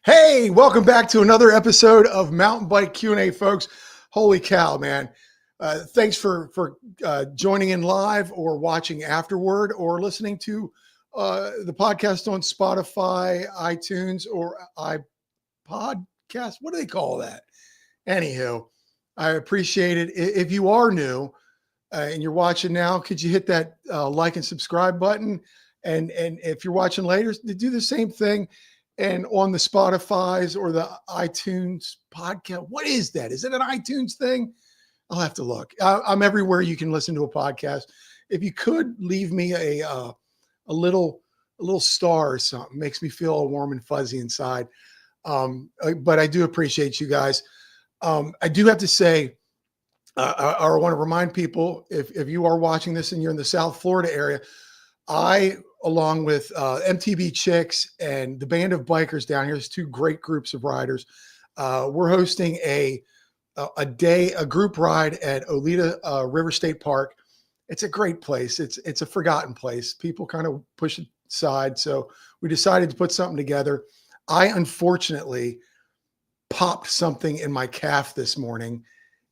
Hey, welcome back to another episode of Mountain Bike Q&A, folks. Holy cow, man. Thanks for joining in live or watching afterward or listening to the podcast on Spotify, iTunes, or iPodcast. What do they call that? Anywho, I appreciate it. If you are new and you're watching now, could you hit that like and subscribe button? And if you're watching later, do the same thing. And on the Spotify's or the iTunes podcast, what is that? Is it an iTunes thing? I'll have to look. I'm everywhere you can listen to a podcast. If you could leave me a little star or something, makes me feel all warm and fuzzy inside. But I do appreciate you guys. I do have to say, I want to remind people, if you are watching this and you're in the South Florida area, along with MTB Chicks and the band of bikers down here, there's two great groups of riders. We're hosting a group ride at Oleta River State Park. It's a great place. It's a forgotten place. People kind of push it aside. So we decided to put something together. I unfortunately popped something in my calf this morning,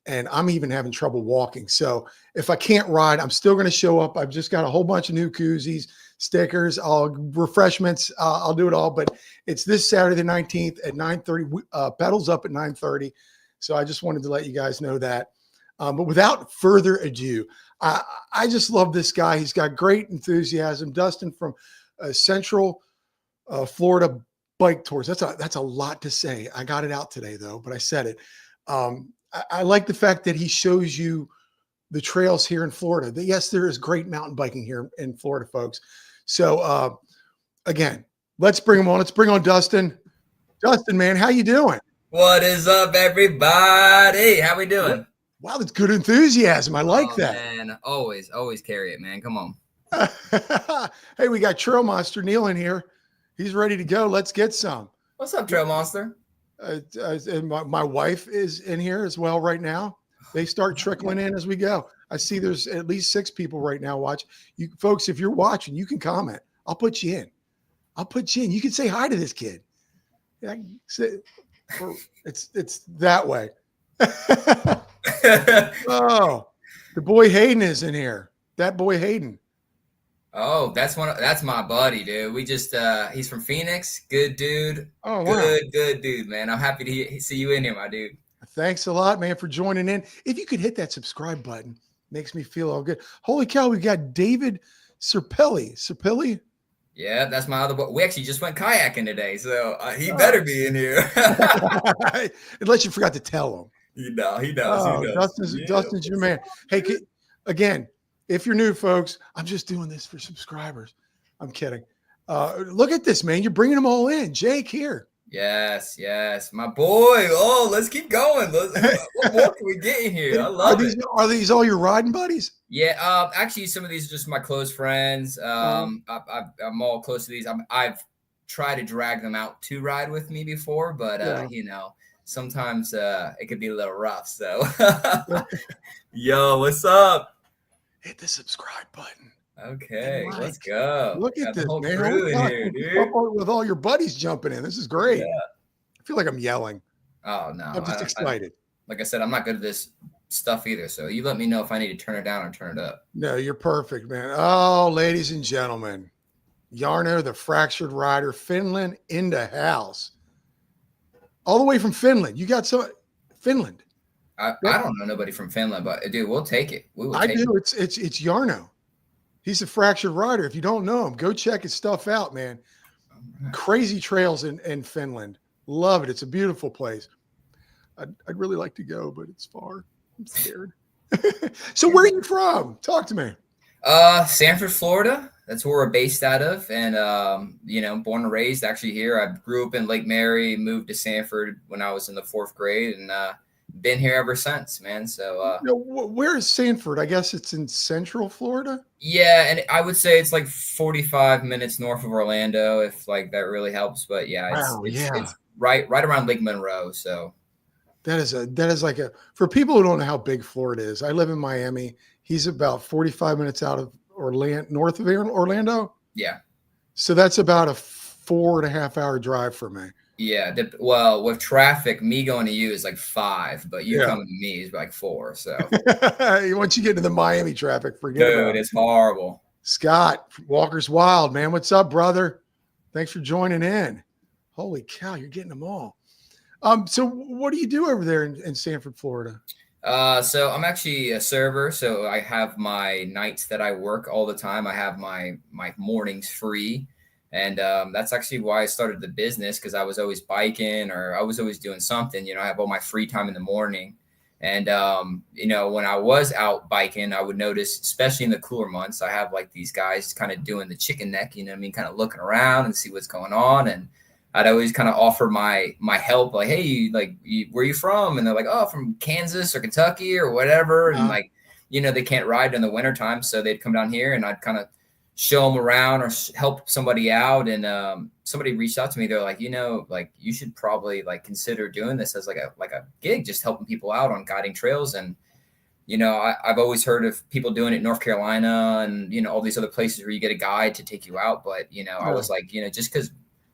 and I'm even having trouble walking. So if I can't ride, I'm still going to show up. I've just got a whole bunch of new koozies, stickers, refreshments. I'll do it all. But it's this Saturday the 19th at 9:30. Pedals up at 9:30. So I just wanted to let you guys know that. But without further ado, I just love this guy. He's got great enthusiasm. Dustin from Central Florida Bike Tours. That's a lot to say. I got it out today, though, but I said it. I like the fact that he shows you the trails here in Florida. Yes, there is great mountain biking here in Florida, folks. So again, let's bring him on. Let's bring on Dustin. Dustin, man, how you doing? What is up, everybody? How we doing? Wow, that's good enthusiasm. I like that. Man, always carry it, man. Come on. Hey, we got Trail Monster Neil in here. He's ready to go. Let's get some. What's up, Trail Monster? And my wife is in here as well right now. They start trickling in as we go. I see there's at least 6 people right now watching. You folks, if you're watching, you can comment. I'll put you in. You can say hi to this kid. Yeah, it's that way. Oh, the boy Hayden is in here. That boy Hayden. Oh, that's my buddy, dude. We just he's from Phoenix. Good dude. Oh, wow. Good dude, man. I'm happy to see you in here, my dude. Thanks a lot, man, for joining in. If you could hit that subscribe button, makes me feel all good. Holy cow, we got David Serpilli. Yeah, that's my other boy. We actually just went kayaking today, so he better be in here. Unless you forgot to tell him. He does. Dustin's your man. Hey, again, if you're new, folks, I'm just doing this for subscribers. I'm kidding. Look at this, man. You're bringing them all in. Jake here. Yes, my boy. Oh, let's keep going. What more can we get in here? I love it. Are these all your riding buddies? Yeah. Actually, some of these are just my close friends. I'm all close to these. I've tried to drag them out to ride with me before, but sometimes it could be a little rough. So, yo, what's up? Hit the subscribe button. Okay, let's go. Look at this, whole man. Crew in here, dude. With all your buddies jumping in. This is great. Yeah. I feel like I'm yelling. Oh, no. I'm just excited. Like I said, I'm not good at this stuff either. So you let me know if I need to turn it down or turn it up. No, you're perfect, man. Oh, ladies and gentlemen, Jarno, the Fractured Rider, Finland in the house. All the way from Finland. You got some Finland. I don't know nobody from Finland, but dude, we'll take it. I do. It's Jarno. He's a Fractured Rider. If you don't know him, go check his stuff out, man. Right. Crazy trails in Finland. Love it. It's a beautiful place. I'd really like to go, but it's far. I'm scared. So where are you from? Talk to me. Sanford, Florida. That's where we're based out of. And, born and raised actually here. I grew up in Lake Mary, moved to Sanford when I was in the 4th grade, and been here ever since, man. So where is Sanford? I guess it's in Central Florida. Yeah, and I would say it's like 45 minutes north of Orlando, if like that really helps. But yeah, it's right around Lake Monroe. So that is like for people who don't know how big Florida is. I live in Miami. He's about 45 minutes out of north of Orlando. Yeah. So that's about a 4.5 hour drive for me. Yeah. Well, with traffic, me going to you is like 5, but you coming to me is like 4. So once you get into the Miami traffic, forget about it. It's horrible. Scott, Walker's Wild, man. What's up, brother? Thanks for joining in. Holy cow, you're getting them all. So what do you do over there in Sanford, Florida? So I'm actually a server. So I have my nights that I work all the time. I have my mornings free. And that's actually why I started the business, because I was always biking or I was always doing something. I have all my free time in the morning. And, when I was out biking, I would notice, especially in the cooler months, I have like these guys kind of doing the chicken neck, kind of looking around and see what's going on. And I'd always kind of offer my help, like, hey, where are you from? And they're like, oh, from Kansas or Kentucky or whatever. And they can't ride in the wintertime. So they'd come down here and I'd kind of show them around or help somebody out. And somebody reached out to me. They're like, you should probably consider doing this as like a gig, just helping people out on guiding trails. And, I've always heard of people doing it in North Carolina and, all these other places where you get a guide to take you out. But, I was like, just because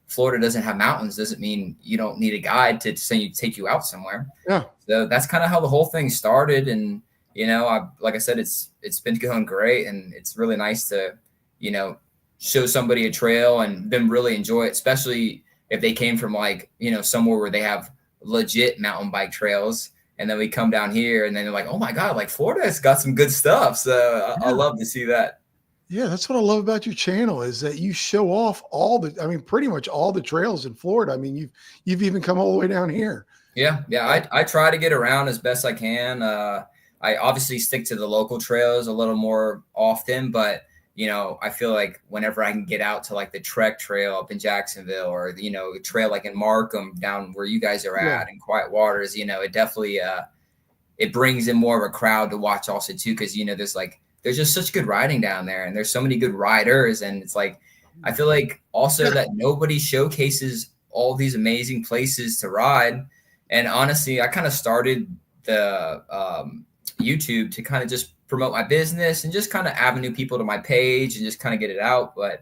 Florida doesn't have mountains doesn't mean you don't need a guide to take you out somewhere. Yeah. So that's kind of how the whole thing started. And, like I said, it's been going great, and it's really nice to, show somebody a trail and them really enjoy it, especially if they came from somewhere where they have legit mountain bike trails. And then we come down here and then they're like, oh my God, Florida's got some good stuff. So I love to see that. Yeah, that's what I love about your channel, is that you show off pretty much all the trails in Florida. I mean, you've even come all the way down here. Yeah. I try to get around as best I can. I obviously stick to the local trails a little more often, but I feel like whenever I can get out to the Trek Trail up in Jacksonville, or a trail in Markham down where you guys are at, and Quiet Waters, it definitely it brings in more of a crowd to watch also too, because there's just such good riding down there, and there's so many good riders. And it's I feel like also that nobody showcases all these amazing places to ride. And honestly, I kind of started the YouTube to kind of just promote my business and just kind of avenue people to my page and just kind of get it out. But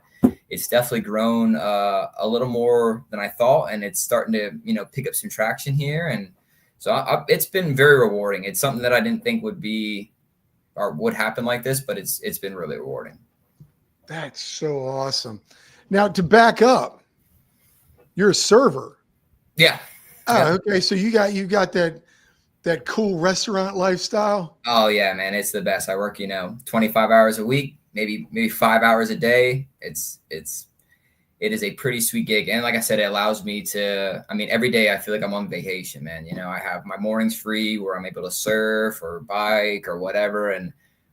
it's definitely grown a little more than I thought, and it's starting to, pick up some traction here. And so it's been very rewarding. It's something that I didn't think would be or would happen like this, but it's been really rewarding. That's so awesome. Now, to back up, you're a server. Yeah. Oh, okay. So you got that cool restaurant lifestyle. Oh yeah, man. It's the best. I work, 25 hours a week, maybe 5 hours a day. It is a pretty sweet gig. And like I said, it allows me to, every day I feel like I'm on vacation, man. I have my mornings free where I'm able to surf or bike or whatever. And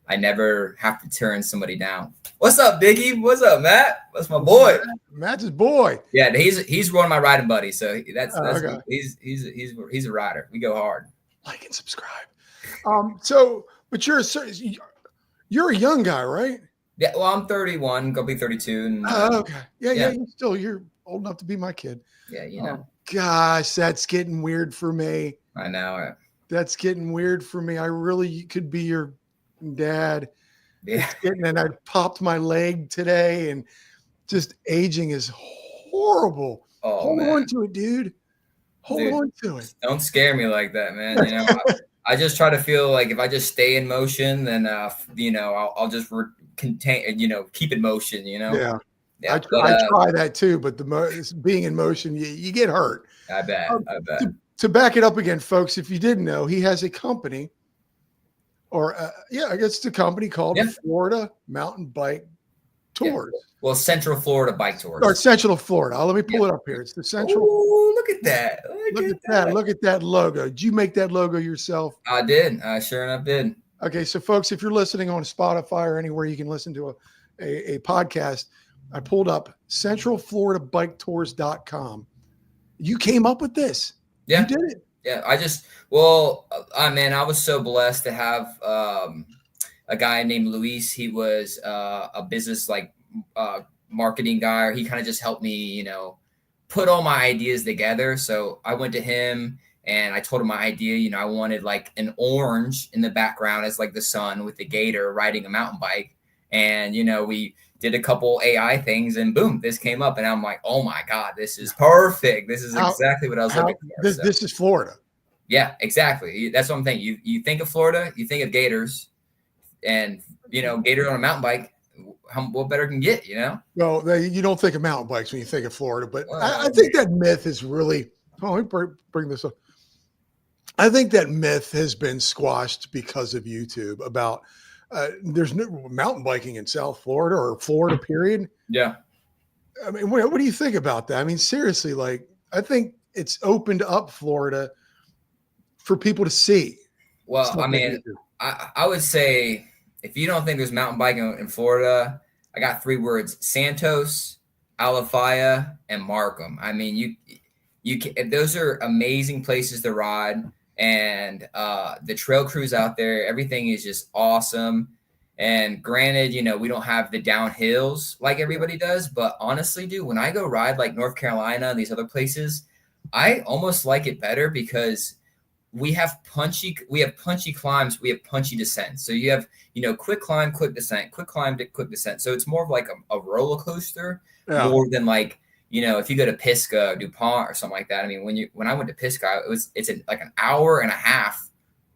I never have to turn somebody down. What's up, Biggie? What's up, Matt? That's my boy. Matt's his boy. Yeah, he's one of my riding buddies. So that's okay. He's a rider. We go hard. Like and subscribe. But you're a young guy, right? Yeah, well, I'm 31, gonna be 32. And, okay. Yeah. You're old enough to be my kid. Yeah, Oh, gosh, that's getting weird for me. I know. That's getting weird for me. I really could be your dad. Yeah. And I popped my leg today, and just aging is horrible. Hold on to it, dude. Hold on to it. Don't scare me like that, man. I just try to feel like if I just stay in motion, then I'll just contain, keep in motion, Yeah. I try that too, but being in motion, you get hurt. I bet. To back it up again, folks, if you didn't know, he has a company, or I guess it's a company called Florida Mountain Bike Tours. Yeah. Well, Central Florida Bike Tours. Or Central Florida. Let me pull it up here. It's the Central. Oh, look at that. Look at that logo. Did you make that logo yourself? I did. I sure enough did. Okay, so folks, if you're listening on Spotify or anywhere you can listen to a podcast, I pulled up centralfloridabiketours.com. You came up with this. Yeah. You did it. Yeah, I was so blessed to have a guy named Luis. He was a business marketing guy. Or he kind of just helped me, put all my ideas together. So I went to him and I told him my idea. I wanted an orange in the background as the sun with the gator riding a mountain bike. And, we did a couple AI things, and boom, this came up, and I'm like, oh my god, this is perfect. This is exactly what I was looking for. This is Florida. Yeah, exactly. That's what I'm thinking. You think of Florida, you think of gators, and gator on a mountain bike. What better can get? Well, you don't think of mountain bikes when you think of Florida, but I think that myth is really. Oh, let me bring this up. I think that myth has been squashed because of YouTube about there's no mountain biking in South Florida or Florida, period. Yeah. I mean, what do you think about that? I mean, seriously, like, I think it's opened up Florida for people to see. Well, I mean, I would say if you don't think there's mountain biking in Florida, I got 3 words: Santos, Alafaya, and Markham. I mean, those are amazing places to ride. And the trail crews out there, everything is just awesome. And granted, we don't have the downhills like everybody does, but honestly, dude, when I go ride like North Carolina and these other places, I almost like it better because we have punchy climbs, we have punchy descents. So you have, quick climb, quick descent, quick climb, quick descent. So it's more of like a roller coaster more than like, if you go to Pisgah, DuPont, or something like that. I mean, when I went to Pisgah, it's like an hour and a half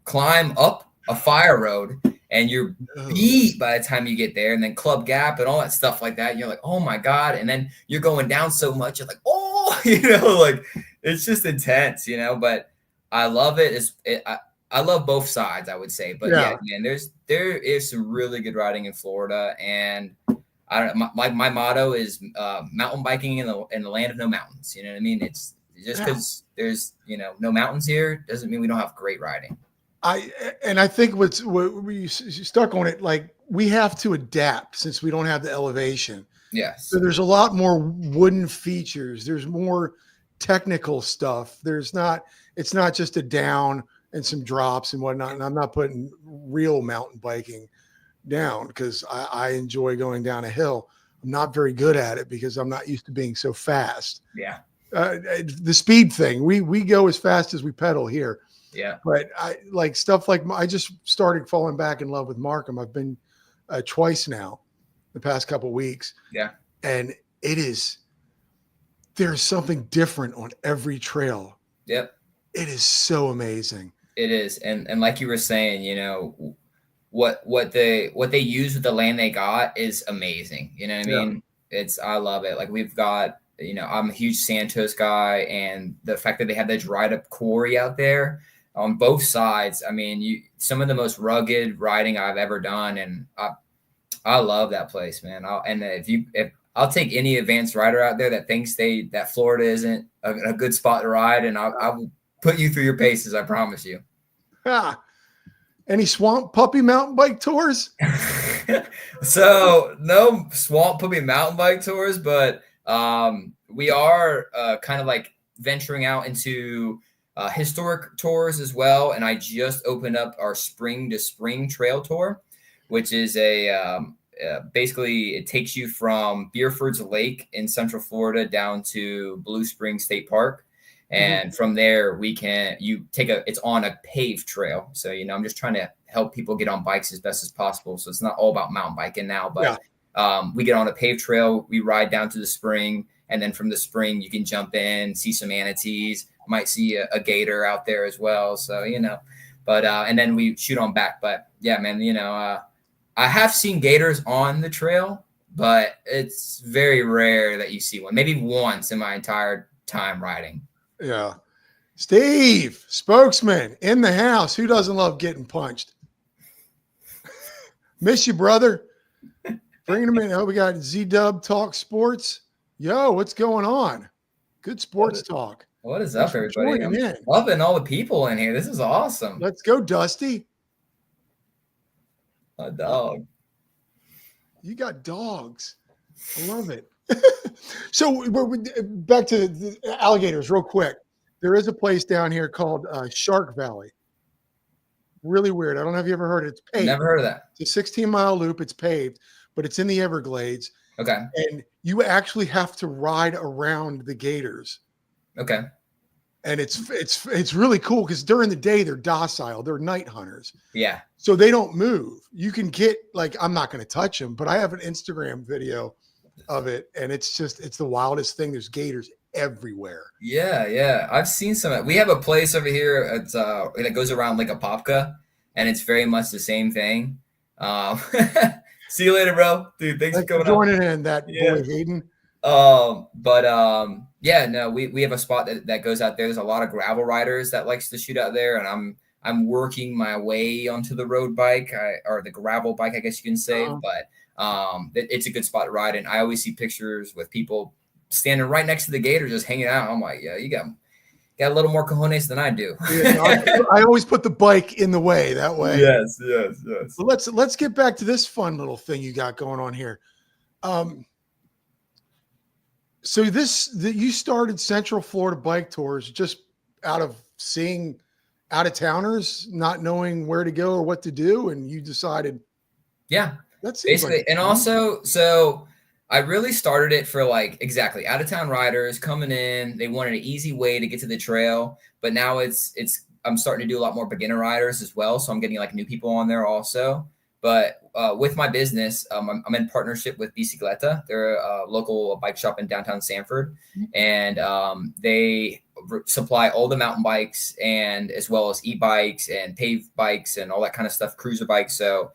climb up a fire road, and you're beat by the time you get there. And then Club Gap and all that stuff like that. You're like, oh my god! And then you're going down so much, you're like, oh, like it's just intense, But I love it. I love both sides, I would say. But yeah, man, there is some really good riding in Florida, and I don't know. My motto is mountain biking in the land of no mountains. You know what I mean? It's just because there's no mountains here doesn't mean we don't have great riding. I think what we stuck on it, like, we have to adapt since we don't have the elevation. Yes. So there's a lot more wooden features. There's more technical stuff. It's not just a down and some drops and whatnot. And I'm not putting real mountain biking down because I enjoy going down a hill. I'm not very good at it because I'm not used to being so fast. Yeah. The speed thing, we go as fast as we pedal here. Yeah. But I like stuff like I just started falling back in love with Markham. I've been twice now the past couple of weeks. Yeah. And there's something different on every trail. Yep. It is so amazing. It is. And like you were saying, what they use with the land they got is amazing. You know what I mean? I love it. Like, we've got, I'm a huge Santos guy, and the fact that they have that dried up quarry out there on both sides. I mean, some of the most rugged riding I've ever done. And I love that place, man. I'll take any advanced rider out there that thinks that Florida isn't a good spot to ride, and I will put you through your paces. I promise you. Any swamp puppy mountain bike tours? So no swamp puppy mountain bike tours, but we are kind of like venturing out into historic tours as well. And I just opened up our spring to spring trail tour, which is basically it takes you from Beerford's Lake in Central Florida down to Blue Springs State Park. And from there, it's on a paved trail. So, I'm just trying to help people get on bikes as best as possible. So it's not all about mountain biking now, but we get on a paved trail, we ride down to the spring. And then from the spring, you can jump in, see some manatees, might see a gator out there as well. So, but, and then we shoot on back. But yeah, man, I have seen gators on the trail, but it's very rare that you see one, maybe once in my entire time riding. Yeah. Steve, spokesman in the house. Who doesn't love getting punched? Miss you, brother. Bringing them in. Oh, we got Z-Dub Talk Sports. Yo, what's going on? Good sports talk. What is up, everybody? I'm loving all the people in here. This is awesome. Let's go, Dusty. A dog. You got dogs. I love it. So we're back to the alligators real quick. There is a place down here called Shark Valley. Really weird. I don't know if you ever heard it. It's paved. Never heard of that. It's a 16-mile loop. It's paved, but it's in the Everglades. Okay. And you actually have to ride around the gators. Okay. And it's really cool because during the day they're docile, they're night hunters. Yeah. So they don't move. You can get like, I'm not going to touch them, but I have an Instagram video of it, and it's the wildest thing. There's gators everywhere. Yeah, yeah. I've seen some. We have a place over here. It's that goes around like a Apopka, and it's very much the same thing. Um, see you later, bro. Dude, thanks for coming joining in that boy Hayden. Yeah, no, we have a spot that goes out there. There's a lot of gravel riders that likes to shoot out there, and I'm working my way onto the road bike or the gravel bike, I guess you can say. But it's a good spot to ride, and I always see pictures with people standing right next to the gator just hanging out. I'm like, yeah, you got a little more cojones than I do. I always put the bike in the way that way. Yes. So let's get back to this fun little thing you got going on here. So you started Central Florida Bike Tours just out of seeing out of towners, not knowing where to go or what to do, and you decided, yeah, that's basically. And also, so I really started it for like exactly out of town riders coming in. They wanted an easy way to get to the trail, but now I'm starting to do a lot more beginner riders as well. So I'm getting like new people on there also. But with my business, I'm in partnership with Bicicleta. They're a local bike shop in downtown Sanford, and they supply all the mountain bikes and as well as e-bikes and paved bikes and all that kind of stuff, cruiser bikes. So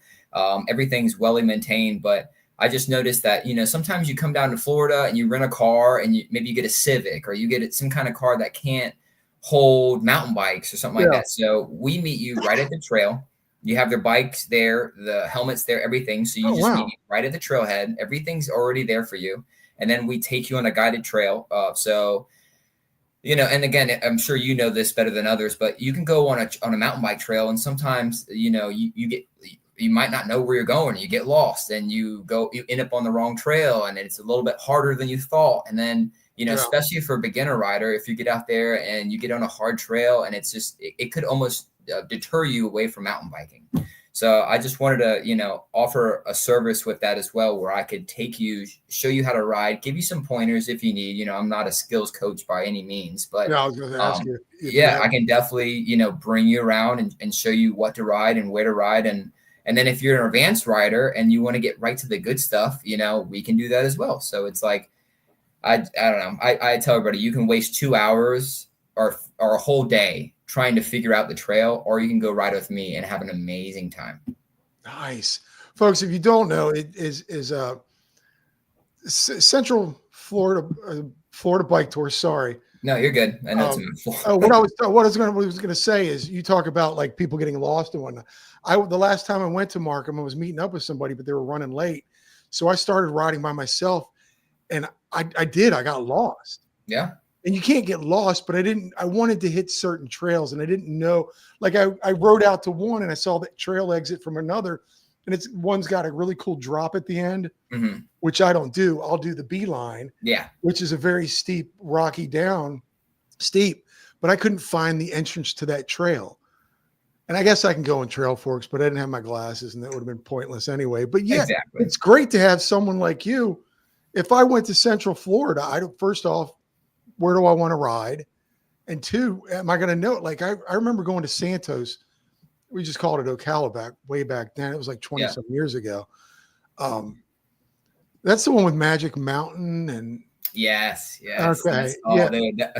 everything's well maintained. But I just noticed that, sometimes you come down to Florida and you rent a car and maybe you get a Civic or you get some kind of car that can't hold mountain bikes or something like that. So we meet you right at the trail. You have their bikes there, the helmets there, everything. So you just meet right at the trailhead. Everything's already there for you. And then we take you on a guided trail. And again, I'm sure you know this better than others, but you can go on a mountain bike trail. And sometimes, you might not know where you're going. You get lost and you end up on the wrong trail, and it's a little bit harder than you thought. And then, especially for a beginner rider, if you get out there and you get on a hard trail and it's just, it could almost deter you away from mountain biking. So I just wanted to, offer a service with that as well, where I could take you, show you how to ride, give you some pointers if you need. I'm not a skills coach by any means, but I was going to ask you. I can definitely, bring you around and show you what to ride and where to ride. And then if you're an advanced rider and you want to get right to the good stuff, we can do that as well. So it's like, I don't know. I tell everybody, you can waste 2 hours or a whole day trying to figure out the trail, or you can go ride with me and have an amazing time. Nice. Folks, if you don't know, it is Central Florida Bike Tour. Sorry. No, you're good. I know it's a mouthful. What I was going to say is, you talk about like people getting lost and whatnot. The last time I went to Markham, I was meeting up with somebody, but they were running late. So I started riding by myself, and I got lost. Yeah. And you can't get lost, but I wanted to hit certain trails, and I didn't know, like I rode out to one and I saw the trail exit from another, and one's got a really cool drop at the end, which I don't do. I'll do the beeline, which is a very steep, rocky down, but I couldn't find the entrance to that trail. And I guess I can go in Trail Forks, but I didn't have my glasses, and that would have been pointless anyway. But yeah, exactly. It's great to have someone like you. If I went to Central Florida, first off, where do I want to ride? And two, am I going to know? Like, I remember going to Santos. We just called it Ocala way back then. It was like 20 some years ago. That's the one with Magic Mountain and. Yes. Okay.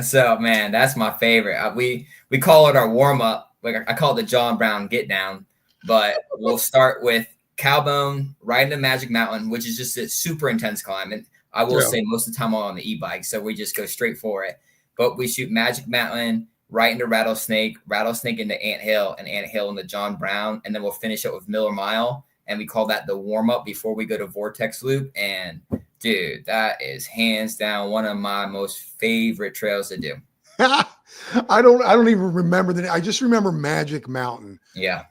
So man, that's my favorite. We call it our warm up. Like I call it the John Brown get down, but we'll start with Cowbone, riding the Magic Mountain, which is just a super intense climb. And I will say most of the time on the e-bike, so we just go straight for it. But we shoot Magic Mountain right into Rattlesnake into Ant Hill, and Ant Hill into John Brown, and then we'll finish it with Miller Mile, and we call that the warm-up before we go to Vortex Loop. And dude, that is hands down one of my most favorite trails to do. I don't even remember the name. I just remember Magic Mountain. Yeah.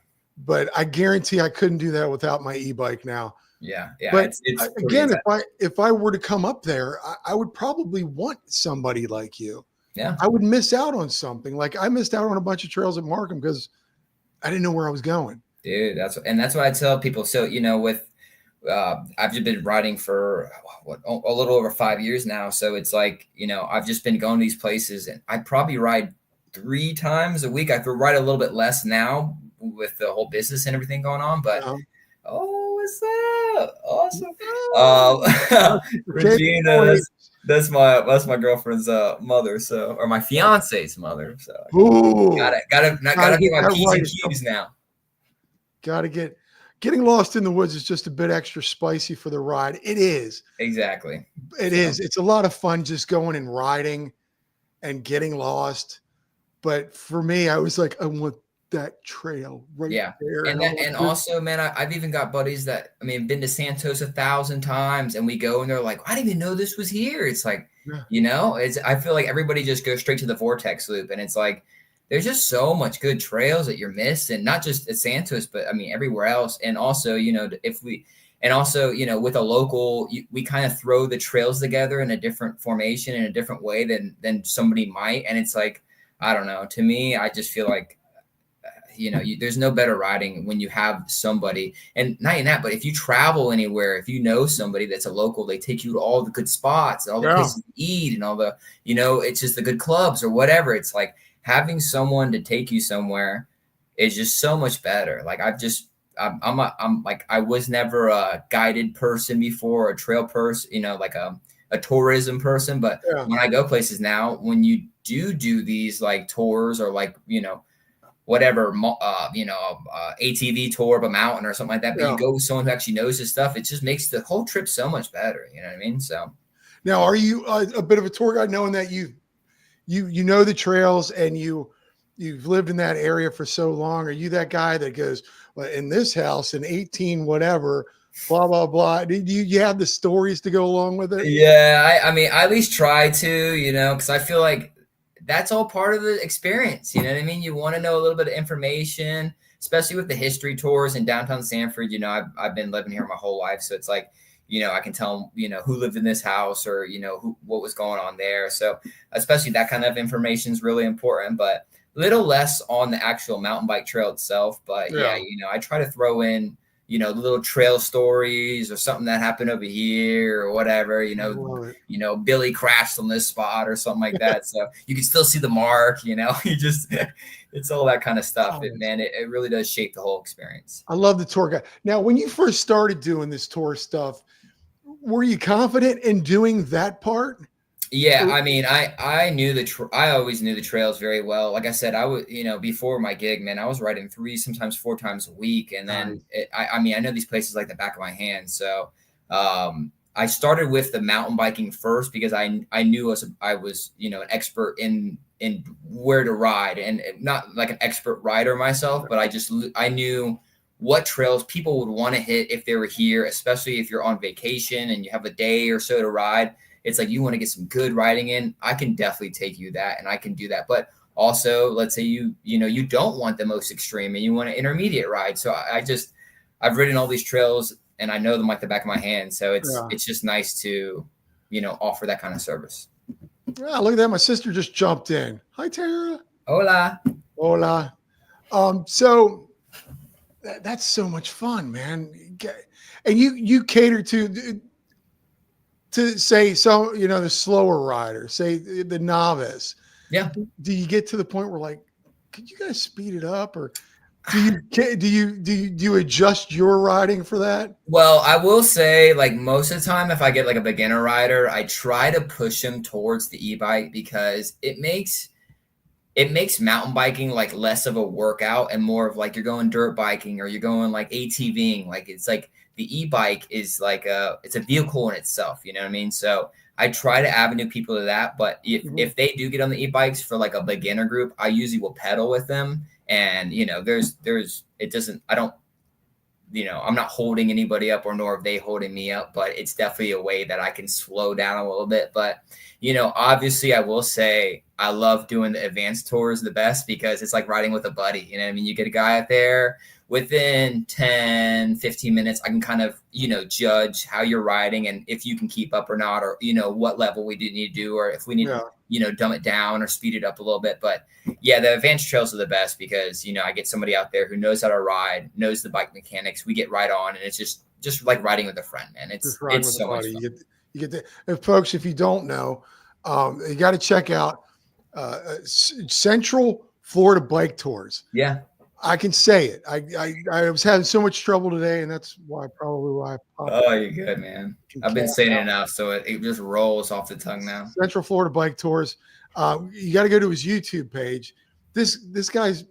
But I guarantee I couldn't do that without my e-bike now. Yeah. But it's again, if I were to come up there, I would probably want somebody like you. Yeah. I would miss out on something. Like I missed out on a bunch of trails at Markham because I didn't know where I was going. Dude, that's what I tell people. So, I've just been riding for a little over 5 years now. So it's like, I've just been going to these places, and I probably ride 3 times a week. I ride a little bit less now with the whole business and everything going on, but oh, what's up? Awesome. Regina, that's my girlfriend's mother, so, or my fiance's mother. So gotta get my P's and Q's now. Getting lost in the woods is just a bit extra spicy for the ride. It is. Exactly. It is. It's a lot of fun just going and riding and getting lost. But for me, I was like, I want that trail right there. And also, man, I've even got buddies that, I mean, been to Santos 1,000 times, and we go and they're like, I didn't even know this was here. It's like, I feel like everybody just goes straight to the vortex loop, and it's like, there's just so much good trails that you're missing, not just at Santos, but I mean, everywhere else. And also, with a local, we kind of throw the trails together in a different formation, in a different way than somebody might. And it's like, I don't know, to me, I just feel like, there's no better riding when you have somebody, and not even that, but if you travel anywhere, if you know somebody that's a local, they take you to all the good spots, all the places to eat, and all the, it's just the good clubs or whatever. It's like having someone to take you somewhere is just so much better. Like I was never a guided person before, a trail person, like a tourism person, but when I go places now, when you do these like tours or like, whatever, ATV tour of a mountain or something like that, but you go with someone who actually knows his stuff, it just makes the whole trip so much better. You know what I mean? So now, are you a bit of a tour guide, knowing that you know the trails and you've lived in that area for so long? Are you that guy that goes, well, in this house in 18 whatever, blah blah blah? Do you have the stories to go along with it? Yeah, I mean, I at least try to, because I feel like that's all part of the experience. You know what I mean? You want to know a little bit of information, especially with the history tours in downtown Sanford. I've been living here my whole life. So it's like, I can tell them, who lived in this house or, what was going on there. So especially that kind of information is really important, but a little less on the actual mountain bike trail itself. But I try to throw in, little trail stories or something that happened over here or whatever, Billy crashed on this spot or something like that. So you can still see the mark, it's all that kind of stuff. It really does shape the whole experience. I love the tour guide. Now, when you first started doing this tour stuff, were you confident in doing that part? Yeah, I mean, I always knew the trails very well. Like I said, I would, before my gig, man, I was riding 3, sometimes 4 times a week. And then I know these places like the back of my hand. So I started with the mountain biking first because I knew I was, an expert in where to ride, and not like an expert rider myself, but I knew what trails people would want to hit if they were here, especially if you're on vacation and you have a day or so to ride. It's like, you want to get some good riding in, I can definitely take you that, and I can do that. But also, let's say you don't want the most extreme and you want an intermediate ride. So I've ridden all these trails and I know them like the back of my hand. So it's just nice to, offer that kind of service. Yeah, look at that. My sister just jumped in. Hi, Tara. Hola. Hola. So that's so much fun, man. And you cater to say, so, the slower rider, say the novice. Yeah. Do you get to the point where, like, could you guys speed it up, or do you adjust your riding for that? Well, I will say, like, most of the time, if I get like a beginner rider, I try to push him towards the e-bike because it makes mountain biking like less of a workout and more of like you're going dirt biking or you're going like ATVing. Like, it's like the e-bike is like it's a vehicle in itself. You know what I mean? So I try to avenue people to that. But if they do get on the e-bikes for like a beginner group, I usually will pedal with them. And, I'm not holding anybody up, or nor are they holding me up, but it's definitely a way that I can slow down a little bit. But, obviously I will say I love doing the advanced tours the best because it's like riding with a buddy. You know what I mean? You get a guy out there within 10, 15 minutes, I can kind of, judge how you're riding and if you can keep up or not, or, what level we do need to do, or if we need to, dumb it down or speed it up a little bit. But yeah, the advanced trails are the best because, I get somebody out there who knows how to ride, knows the bike mechanics. We get right on, and it's just like riding with a friend, man. It's so much fun. You get the, and folks, if you don't know, you got to check out Central Florida Bike Tours. Yeah. I can say it. I was having so much trouble today, and that's why I popped. Oh, you're good, man. I've been saying it enough, so it just rolls off the tongue now. Central Florida Bike Tours. You got to go to his YouTube page. This guy's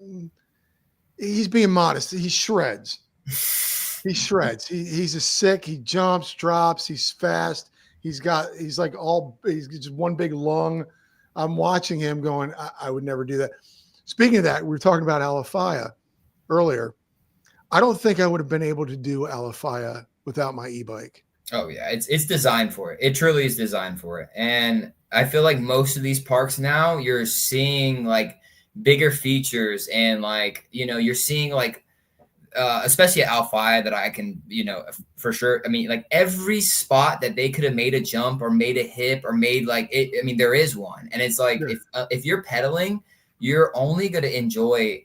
he's being modest. He shreds. He shreds. He's a sick. He jumps, drops. He's fast. He's just one big lung. I'm watching him going, I would never do that. Speaking of that, we were talking about Alafaya earlier. I don't think I would have been able to do Alafaya without my e-bike. Oh yeah, it's designed for it. It truly is designed for it. And I feel like most of these parks now, you're seeing like bigger features and like, you're seeing like, especially at Alafaya that I can, for sure. I mean, like every spot that they could have made a jump or made a hip or made like it. I mean, there is one, and it's like if you're pedaling, you're only going to enjoy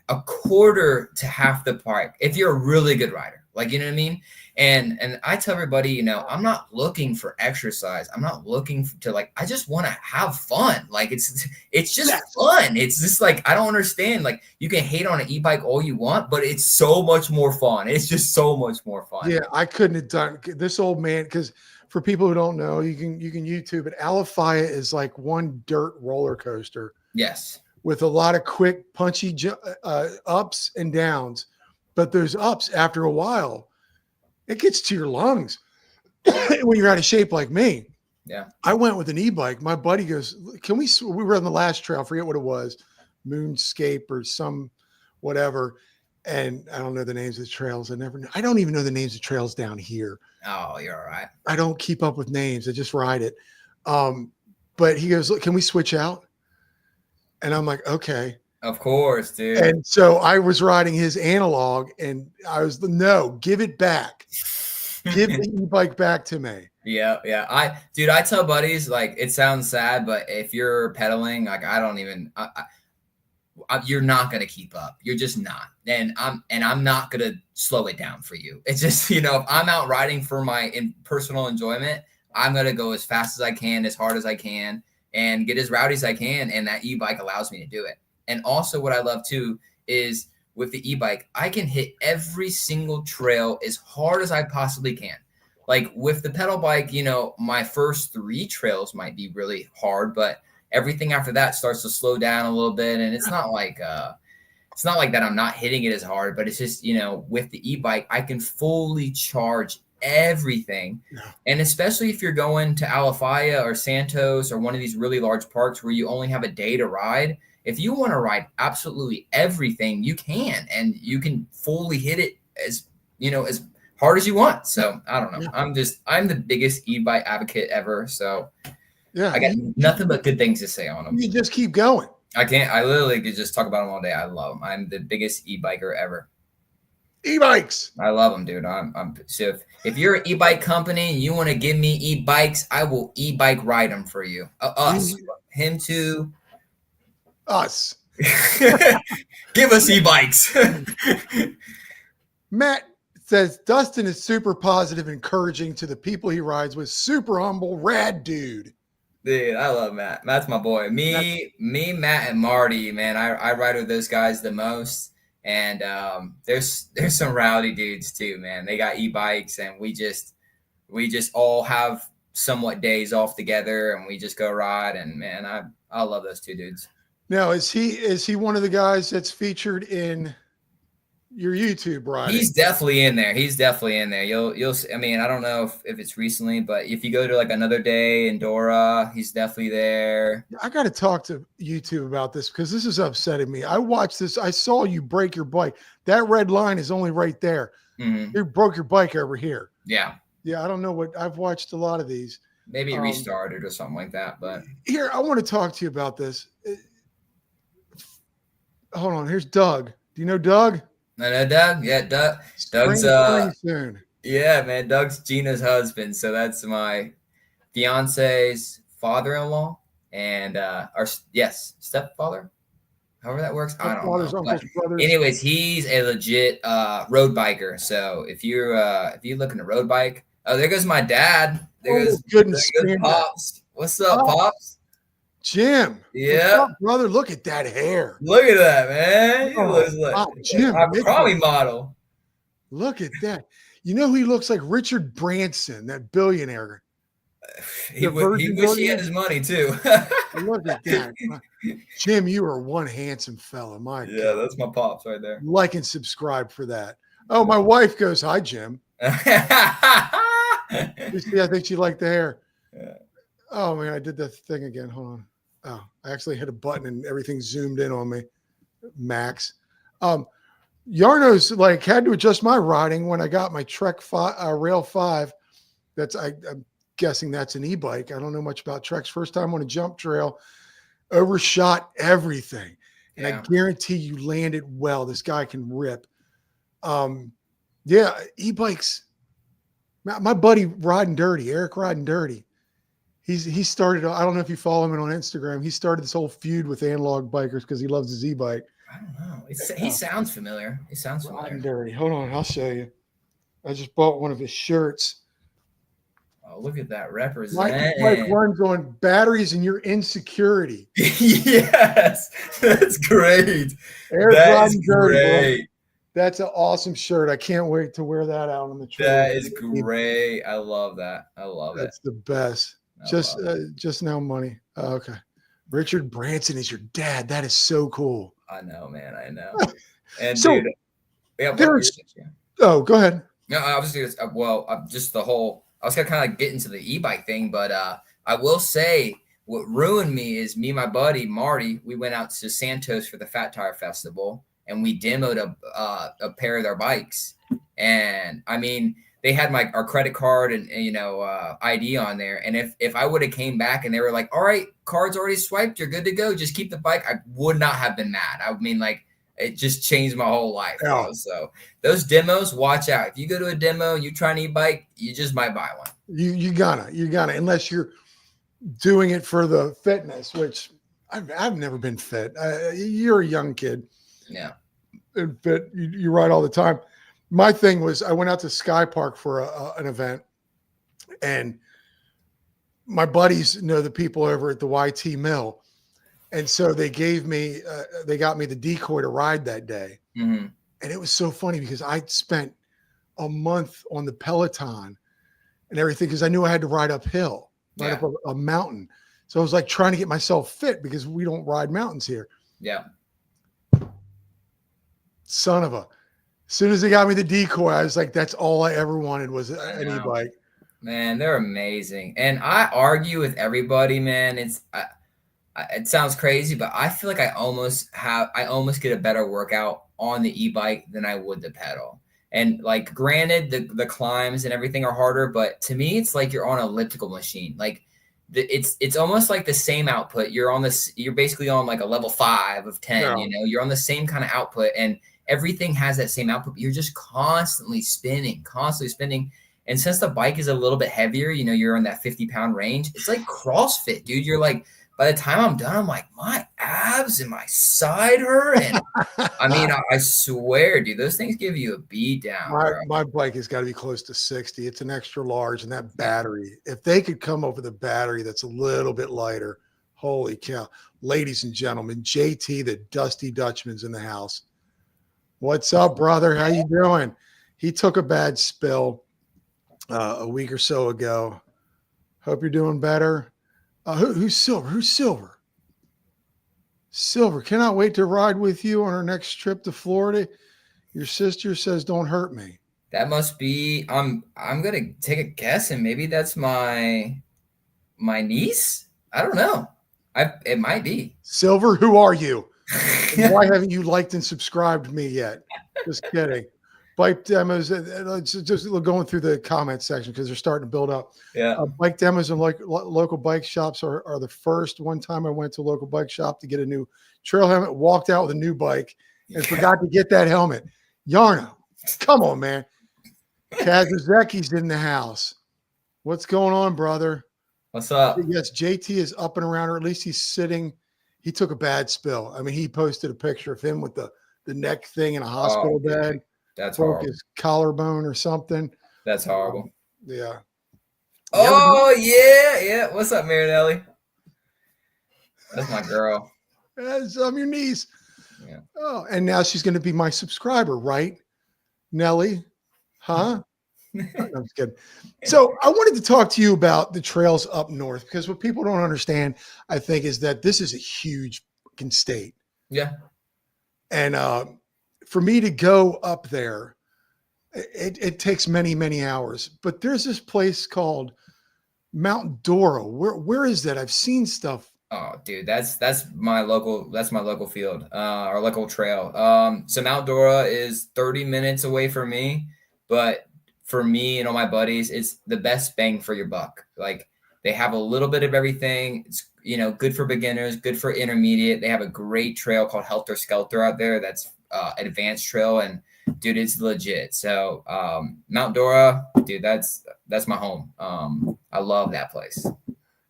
a quarter to half the park if you're a really good rider. Like, you know what I mean? And I tell everybody, I'm not looking for exercise. I'm not looking to like, I just want to have fun. Like it's just fun. It's just like, I don't understand. Like you can hate on an e-bike all you want, but it's so much more fun. It's just so much more fun. Yeah. I couldn't have done this old man. Cause for people who don't know, you can YouTube it. Alafaya is like one dirt roller coaster. Yes. With a lot of quick punchy ups and downs, but those ups after a while, it gets to your lungs when you're out of shape like me. Yeah. I went with an e-bike. My buddy goes, we were on the last trail. I forget what it was, Moonscape or some whatever. And I don't know the names of the trails. I don't even know the names of trails down here. Oh, you're all right. I don't keep up with names. I just ride it. But he goes, look, can we switch out? And I'm like, okay. Of course, dude. And so I was riding his analog and no, give it back. Give the e-bike back to me. Yeah. I tell buddies, like, it sounds sad, but if you're pedaling, like, you're not going to keep up. You're just not. And I'm not going to slow it down for you. It's just, if I'm out riding for my personal enjoyment, I'm going to go as fast as I can, as hard as I can, and get as rowdy as I can. And that e-bike allows me to do it. And also what I love too is with the e-bike, I can hit every single trail as hard as I possibly can. Like with the pedal bike, my first 3 trails might be really hard, but everything after that starts to slow down a little bit. And it's not like that I'm not hitting it as hard, but it's just, with the e-bike, I can fully charge everything. Yeah. And especially if you're going to Alafaya or Santos or one of these really large parks where you only have a day to ride, if you want to ride absolutely everything, you can, and you can fully hit it as hard as you want. So I don't know. Yeah. I'm the biggest e-bike advocate ever. So yeah, I got nothing but good things to say on them. You just keep going. I literally could just talk about them all day. I love them. I'm the biggest e-biker ever. E-bikes. I love them, dude. So if you're an e-bike company and you want to give me e-bikes, I will e-bike ride them for you. Us, him too. Us. Give us e-bikes. Matt says Dustin is super positive, encouraging to the people he rides with. Super humble, rad dude. Dude, I love Matt. Matt's my boy. Me, Matt, and Marty, man. I ride with those guys the most. And there's some rowdy dudes too, man. They got e-bikes, and we just all have somewhat days off together, and we just go ride. And man, I love those 2 dudes. Now, is he one of the guys that's featured in your YouTube riding? He's definitely in there. You'll I mean, I don't know if it's recently, but if you go to like Another Day in Dora, he's definitely there. I got to talk to YouTube about this because this is upsetting me. I watched this. I saw you break your bike. That red line is only right there. Mm-hmm. You broke your bike over here. Yeah. Yeah. I don't know I've watched a lot of these. Maybe restarted or something like that. But here, I want to talk to you about this. Hold on. Here's Doug. Do you know Doug? I know Doug. Yeah, Doug's soon. Yeah, man. Doug's Gina's husband. So that's my fiance's father-in-law and stepfather. However that works. I don't know. Uncles, brothers. Anyways, he's a legit road biker. So if you're looking to road bike, there goes my dad. There goes Pops. What's up, Pops? Jim. Yeah. What's up, brother? Look at that hair. Look at that, man. He looks wow, like Jim, a Cromie model. Look at that. You know who he looks like? Richard Branson, that billionaire. He wish he had his money too. Look at that. Jim, you are one handsome fella. My yeah, God. that's my pops right there. Like and subscribe for that. Oh, my wife goes, hi, Jim. You see, I think she liked the hair. Yeah. Oh, man, I did that thing again. Hold on. Oh, I actually hit a button and everything zoomed in on me. Max. Yarno's like had to adjust my riding when I got my Trek Rail 5. I'm guessing that's an e-bike. I don't know much about Treks. First time on a jump trail, overshot everything. And I guarantee you landed well. This guy can rip. Yeah, e-bikes. My buddy Riding Dirty, Eric Riding Dirty. He started, I don't know if you follow him on Instagram. He started this whole feud with analog bikers because he loves his e-bike. I don't know. He sounds familiar. He sounds familiar. Riding Dirty. Hold on, I'll show you. I just bought one of his shirts. Oh, look at that represent. My bike runs on batteries and your insecurity. Yes, that's great. Eric That's Riding Dirty, great. bro. That's an awesome shirt. I can't wait to wear that out on the trail. That is great. I love that. I love it. That's the best. Just now money. Okay. Richard Branson is your dad. That is so cool. I know, man. I know. And so, dude, yeah. Oh, go ahead. No, I was just just the whole. I was gonna kind of get into the e-bike thing, but I will say what ruined me is me and my buddy Marty. We went out to Santos for the Fat Tire Festival, and we demoed a pair of their bikes. And I mean, they had our credit card and ID on there. And if I would have came back and they were like, all right, card's already swiped, you're good to go, just keep the bike, I would not have been mad. I mean, like, it just changed my whole life. Yeah. So those demos, watch out. If you go to a demo, you try an e-bike, you just might buy one. You gotta, unless you're doing it for the fitness, which I've never been fit. You're a young kid. Yeah. But you ride all the time. My thing was I went out to Sky Park for an event, and my buddies know the people over at the YT Mill. And so they got me the decoy to ride that day. Mm-hmm. And it was so funny because I spent a month on the Peloton and everything because I knew I had to ride uphill, up a mountain. So I was like trying to get myself fit because we don't ride mountains here. Yeah. Son of a. As soon as they got me the decoy, I was like, that's all I ever wanted was an e-bike. Man, they're amazing. And I argue with everybody, man. It sounds crazy, but I feel like I almost get a better workout on the e-bike than I would the pedal. And like, granted, the climbs and everything are harder, but to me, it's like you're on an elliptical machine. Like it's almost like the same output. You're basically on like a level 5 of 10, you're on the same kind of output, and everything has that same output, but you're just constantly spinning. And since the bike is a little bit heavier, you're in that 50-pound range. It's like CrossFit, dude. You're like, by the time I'm done, I'm like, my abs and my side hurt. And I mean, I swear, dude, those things give you a beat down. My bike has got to be close to 60. It's an extra large, and that battery, if they could come up with a battery that's a little bit lighter, holy cow. Ladies and gentlemen, JT, the Dusty Dutchman's in the house. What's up, brother? How you doing? He took a bad spill a week or so ago. Hope you're doing better. Who's Silver? Silver, cannot wait to ride with you on our next trip to Florida. Your sister says, don't hurt me. That must be, I'm going to take a guess, and maybe that's my niece. I don't know. It might be. Silver, who are you? Why haven't you liked and subscribed to me yet? Just kidding. Bike demos. Let's just going through the comment section because they're starting to build up. Yeah. Bike demos and local bike shops are the first. One time I went to a local bike shop to get a new trail helmet, walked out with a new bike, and forgot to get that helmet. Yarno, come on, man. Kazuzeki's in the house. What's going on, brother? What's up? Yes, JT is up and around, or at least he's sitting. He took a bad spill. I mean, he posted a picture of him with the neck thing in a hospital bed. That's broke horrible. His collarbone or something. That's horrible. Yeah. Oh, yeah. What's up, Marinelli? That's my girl. I'm your niece. Yeah. Oh, and now she's going to be my subscriber, right, Nelly? Huh? No, I'm just kidding. So I wanted to talk to you about the trails up north because what people don't understand, I think, is that this is a huge fucking state. Yeah. And for me to go up there, it takes many, many hours. But there's this place called Mount Dora. Where is that? I've seen stuff. Oh, dude, that's my local field, our local trail. So Mount Dora is 30 minutes away from me, but for me and all my buddies, it's the best bang for your buck. Like they have a little bit of everything. It's good for beginners, good for intermediate. They have a great trail called Helter Skelter out there. That's advanced trail, and dude, it's legit. So Mount Dora, dude, that's my home. I love that place.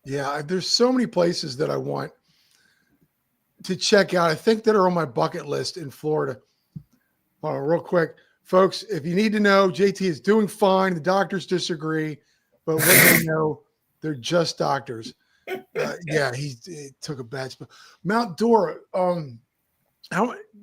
Yeah, there's so many places that I want to check out. I think that are on my bucket list in Florida. Hold on, real quick, folks. If you need to know, JT is doing fine. The doctors disagree, but what they know, they're just doctors. Yeah, he took a bad spot. Mount Dora.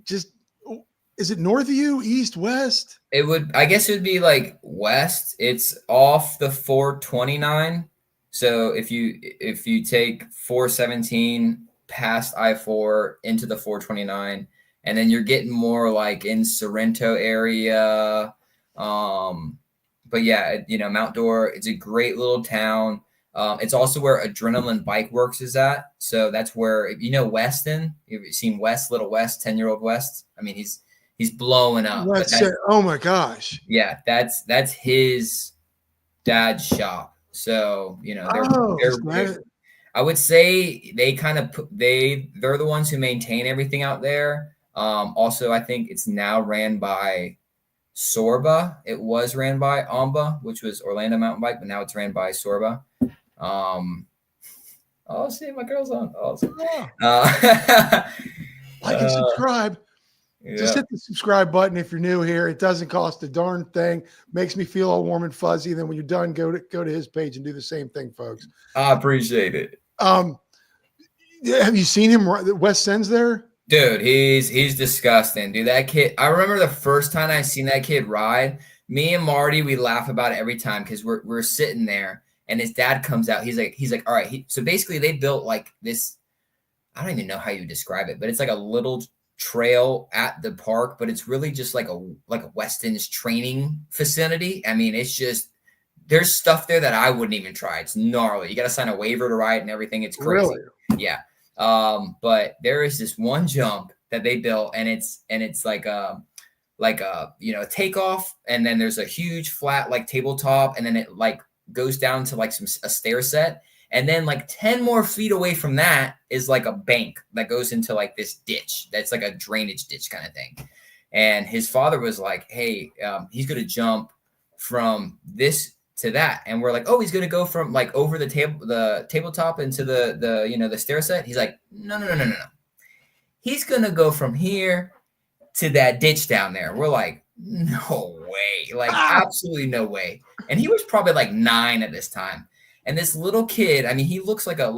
Is it north of you, east, west? I guess it would be like west. It's off the 429. So if you take 417 past I-4 into the 429, and then you're getting more like in Sorrento area. But yeah, Mount Dora, it's a great little town. It's also where Adrenaline Bike Works is at. So that's where, Weston, you've seen West, Little West, 10-year-old West. I mean, he's blowing up. Oh my gosh. Yeah, that's his dad's shop. So, I would say they kind of they're the ones who maintain everything out there. Also, I think it's now ran by Sorba. It was ran by Amba, which was Orlando Mountain Bike, but now it's ran by Sorba. Oh, see, my girl's on. Awesome. Like and subscribe. Yeah. Just hit the subscribe button if you're new here. It doesn't cost a darn thing. Makes me feel all warm and fuzzy. Then when you're done, go to his page and do the same thing, folks. I appreciate it. Have you seen him? West Send's there? Dude, he's disgusting. Dude, that kid. I remember the first time I seen that kid ride. Me and Marty, we laugh about it every time because we're sitting there and his dad comes out. He's like, all right. So basically, they built like this. I don't even know how you describe it, but it's like a little trail at the park, but it's really just like a Weston's training facility. I mean, it's just there's stuff there that I wouldn't even try. It's gnarly. You got to sign a waiver to ride and everything. It's crazy. Really? Yeah. But there is this one jump that they built, and it's like a takeoff, and then there's a huge flat like tabletop, and then it like goes down to like a stair set. And then like 10 more feet away from that is like a bank that goes into like this ditch. That's like a drainage ditch kind of thing. And his father was like, hey, he's going to jump from this to that. And we're like, oh, he's going to go from like over the tabletop into the stair set. He's like, no. He's going to go from here to that ditch down there. We're like, no way. Like absolutely no way. And he was probably like 9 at this time. And this little kid, I mean, he looks like a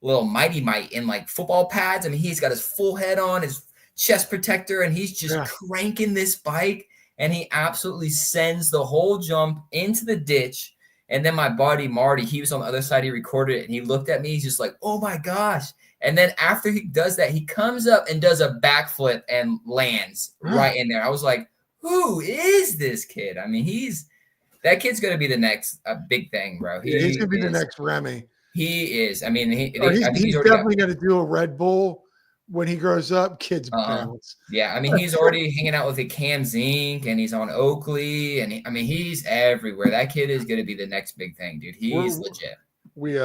little Mighty Mite in like football pads. I mean, he's got his full head on, his chest protector, and he's just cranking this bike. And he absolutely sends the whole jump into the ditch. And then my buddy Marty, he was on the other side. He recorded it, and he looked at me. He's just like, "Oh my gosh!" And then after he does that, he comes up and does a backflip and lands right in there. I was like, "Who is this kid?" I mean, that kid's going to be the next big thing, bro. He's going to be the next Remy. He is. I mean, he's definitely going to do a Red Bull when he grows up. Kids bounce. Yeah, I mean, he's already hanging out with the Cam Zink, and he's on Oakley, and he's everywhere. That kid is going to be the next big thing, dude. He's legit. We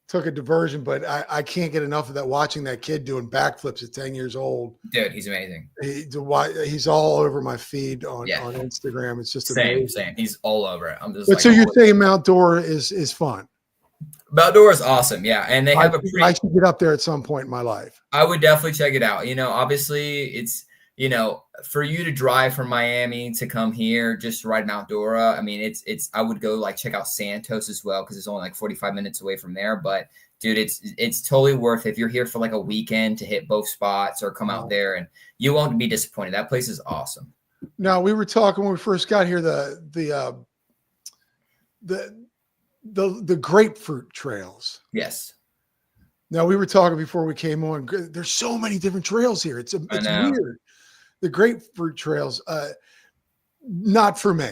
took a diversion, but I can't get enough of that. Watching that kid doing backflips at 10 years old, dude, he's amazing. He's all over my feed on Instagram. It's just same. He's all over it. I'm just. But so you're saying Mount Dora is fun? Mount Dora is awesome, yeah, and they have I should get up there at some point in my life. I would definitely check it out. Obviously, it's for you to drive from Miami to come here just to ride Mount Dora. I mean, it's I would go like check out Santos as well because it's only like 45 minutes away from there. But dude, it's totally worth it if you're here for like a weekend to hit both spots or come out there, and you won't be disappointed. That place is awesome. Now, we were talking when we first got here, the grapefruit trails. Yes. Now, we were talking before we came on. There's so many different trails here. It's weird. The grapefruit trails, not for me.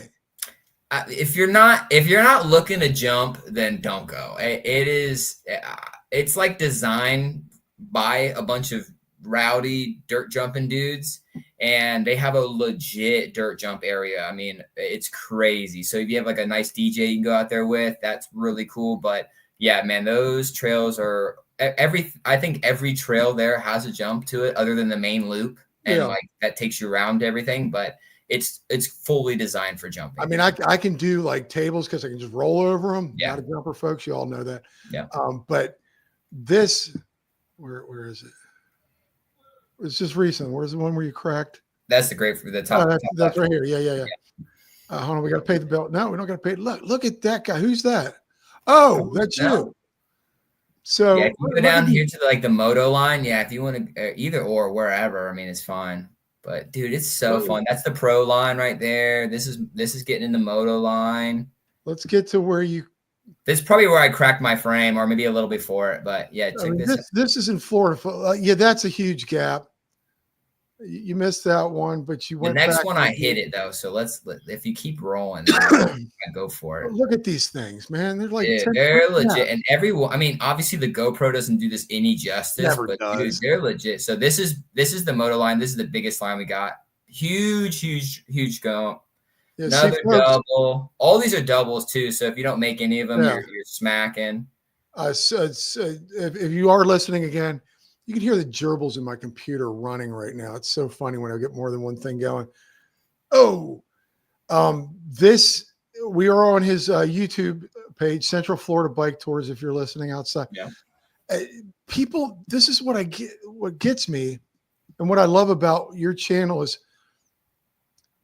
If you're not looking to jump, then don't go. It's like designed by a bunch of rowdy dirt jumping dudes, and they have a legit dirt jump area. I mean, it's crazy. So if you have like a nice DJ you can go out there with, that's really cool. But yeah, man, those trails are I think every trail there has a jump to it other than the main loop, and like that takes you around everything, but it's fully designed for jumping. I mean, I can do like tables because I can just roll over them. Yeah. Not a jumper, folks. You all know that. Yeah. But this, where is it? It's just recent. Where's the one where you cracked? That's the grapefruit. The top. That's right here. Yeah. Hold on. We got to pay the bill. No, we don't got to pay. Look at that guy. Who's that? Oh, that's you. So yeah, if you go down here to the moto line, if you want to either or wherever, I mean, it's fine. But dude, it's so fun. That's the pro line right there. This is getting in the moto line. Let's get to where you. This is probably where I cracked my frame, or maybe a little before it. But yeah, this is in Florida. That's a huge gap. You missed that one, but you went. The next one I hit it though. So if you keep rolling, I go for it. Look at these things, man. They're like they're legit, and everyone. I mean, obviously the GoPro doesn't do this any justice, but dude, they're legit. So this is the moto line. This is the biggest line we got. Huge go. Yeah, another double. All these are doubles too. So if you don't make any of them, you're smacking. So if you are listening again, you can hear the gerbils in my computer running right now. It's so funny when I get more than one thing going. We are on his YouTube page, Central Florida Bike Tours. If you're listening outside, people, this is what what gets me, and what I love about your channel is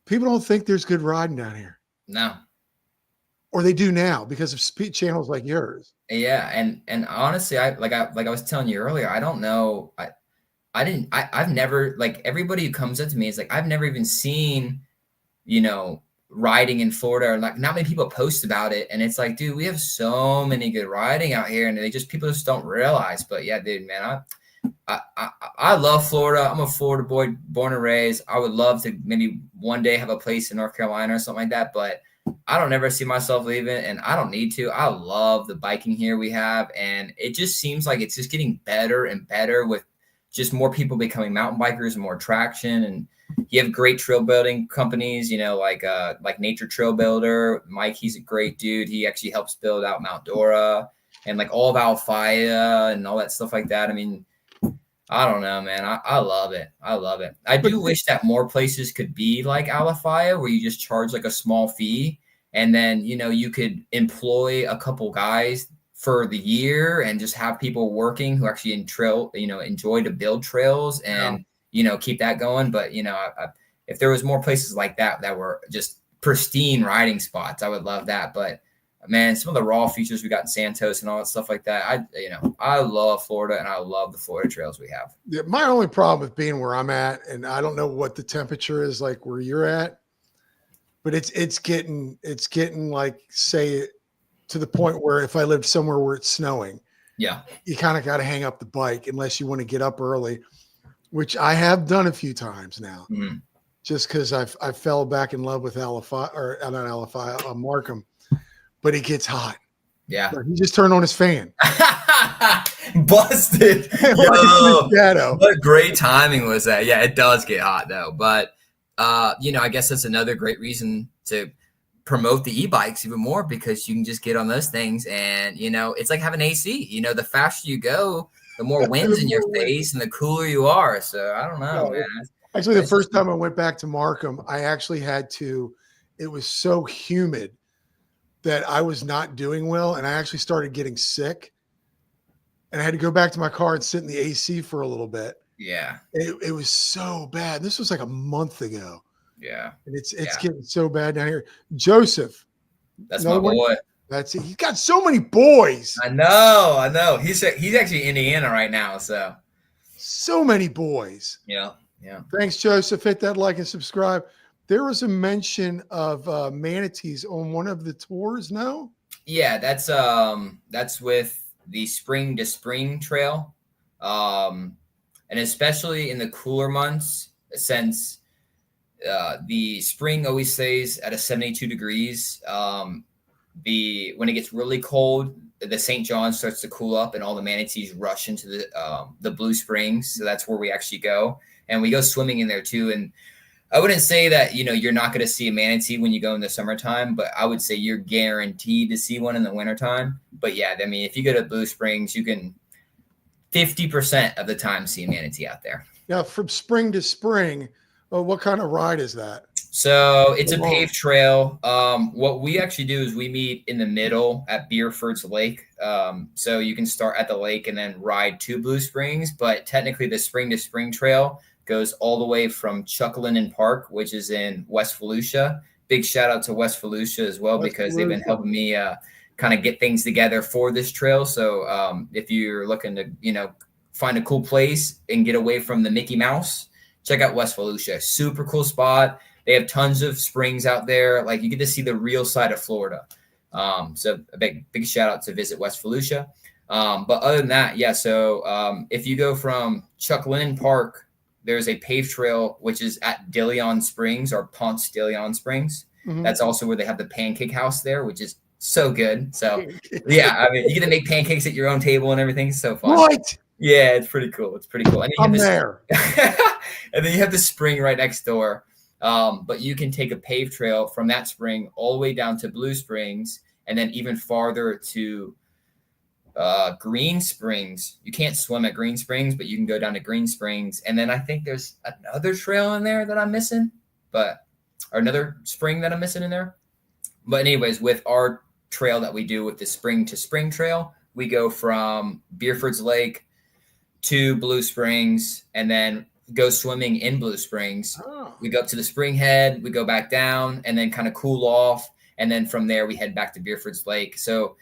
people don't think there's good riding down here. No. Or they do now because of channels like yours. Yeah, and honestly, I was telling you earlier, I don't know. I've never, like, everybody who comes up to me is like, I've never even seen, riding in Florida, or like not many people post about it. And it's like, dude, we have so many good riding out here, and people just don't realize. But yeah, dude, man, I love Florida. I'm a Florida boy, born and raised. I would love to maybe one day have a place in North Carolina or something like that, but I don't ever see myself leaving, and I don't need to. I love the biking here we have, and it just seems like it's just getting better and better with just more people becoming mountain bikers and more traction. And you have great trail building companies, like Nature Trail Builder. Mike, he's a great dude. He actually helps build out Mount Dora and like all of Alafaya and all that stuff like that. I mean, I don't know, man. I love it. I love it. I do wish that more places could be like Alafaya, where you just charge like a small fee, and then, you could employ a couple guys for the year and just have people working who actually enjoy to build trails and, keep that going. But, if there was more places like that were just pristine riding spots, I would love that. But man, some of the raw features we got in Santos and all that stuff like that. I love Florida, and I love the Florida trails we have. Yeah, my only problem with being where I'm at, and I don't know what the temperature is like where you're at, but it's getting like, say, to the point where if I lived somewhere where it's snowing, you kind of got to hang up the bike unless you want to get up early, which I have done a few times now, just because I fell back in love with Markham. But it gets hot. Yeah. He just turned on his fan. Busted. Yo, what great timing was that? Yeah, it does get hot though. But I guess that's another great reason to promote the e-bikes even more, because you can just get on those things and it's like having AC. The faster you go, the more wind's in your face and the cooler you are. So I don't know, man. Actually, the first time I went back to Markham, I actually it was so humid that I was not doing well, and I actually started getting sick, and I had to go back to my car and sit in the AC for a little bit. Yeah. It was so bad. This was like a month ago. Yeah. And it's getting so bad down here. Joseph. That's my boy. That's it. He's got so many boys. I know. He's actually in Indiana right now, so so many boys. Yeah. Thanks, Joseph. Hit that like and subscribe. There was a mention of manatees on one of the tours. No. Yeah, that's with the Spring to Spring Trail, and especially in the cooler months, since the spring always stays at a 72 degrees. When it gets really cold, the St. John starts to cool up, and all the manatees rush into the Blue Springs. So that's where we actually go, and we go swimming in there too. And I wouldn't say that you're not going to see a manatee when you go in the summertime, but I would say you're guaranteed to see one in the wintertime. But yeah, I mean, if you go to Blue Springs, you can 50% of the time see a manatee out there. Now, from spring to spring, what kind of ride is that? So it's a paved trail. What we actually do is we meet in the middle at Beerford's Lake. So you can start at the lake and then ride to Blue Springs. But technically, the Spring to Spring Trail goes all the way from Chuckalinen Park, which is in West Volusia. Big shout out to West Volusia as well, because they've been helping me kind of get things together for this trail. So if you're looking to, find a cool place and get away from the Mickey Mouse, check out West Volusia. Super cool spot. They have tons of springs out there. Like, you get to see the real side of Florida. So a big shout out to visit West Volusia. But other than that, yeah. So if you go from Chuckalinen Park, there's a paved trail, which is at Dilion Springs, or Ponce Dilion Springs. Mm-hmm. That's also where they have the pancake house there, which is so good. So yeah, I mean, you get to make pancakes at your own table and everything. It's so fun. What? Yeah, it's pretty cool. And I'm there. And then you have the spring right next door. But you can take a paved trail from that spring all the way down to Blue Springs, and then even farther to Green Springs. You can't swim at Green Springs, but you can go down to Green Springs. And then I think there's another trail in there that I'm missing, or another spring that I'm missing in there. But anyways, with our trail that we do with the Spring to Spring Trail, we go from Beerford's Lake to Blue Springs, and then go swimming in Blue Springs. Oh. We go up to the spring head, we go back down, and then kind of cool off. And then from there, we head back to Beerford's Lake. So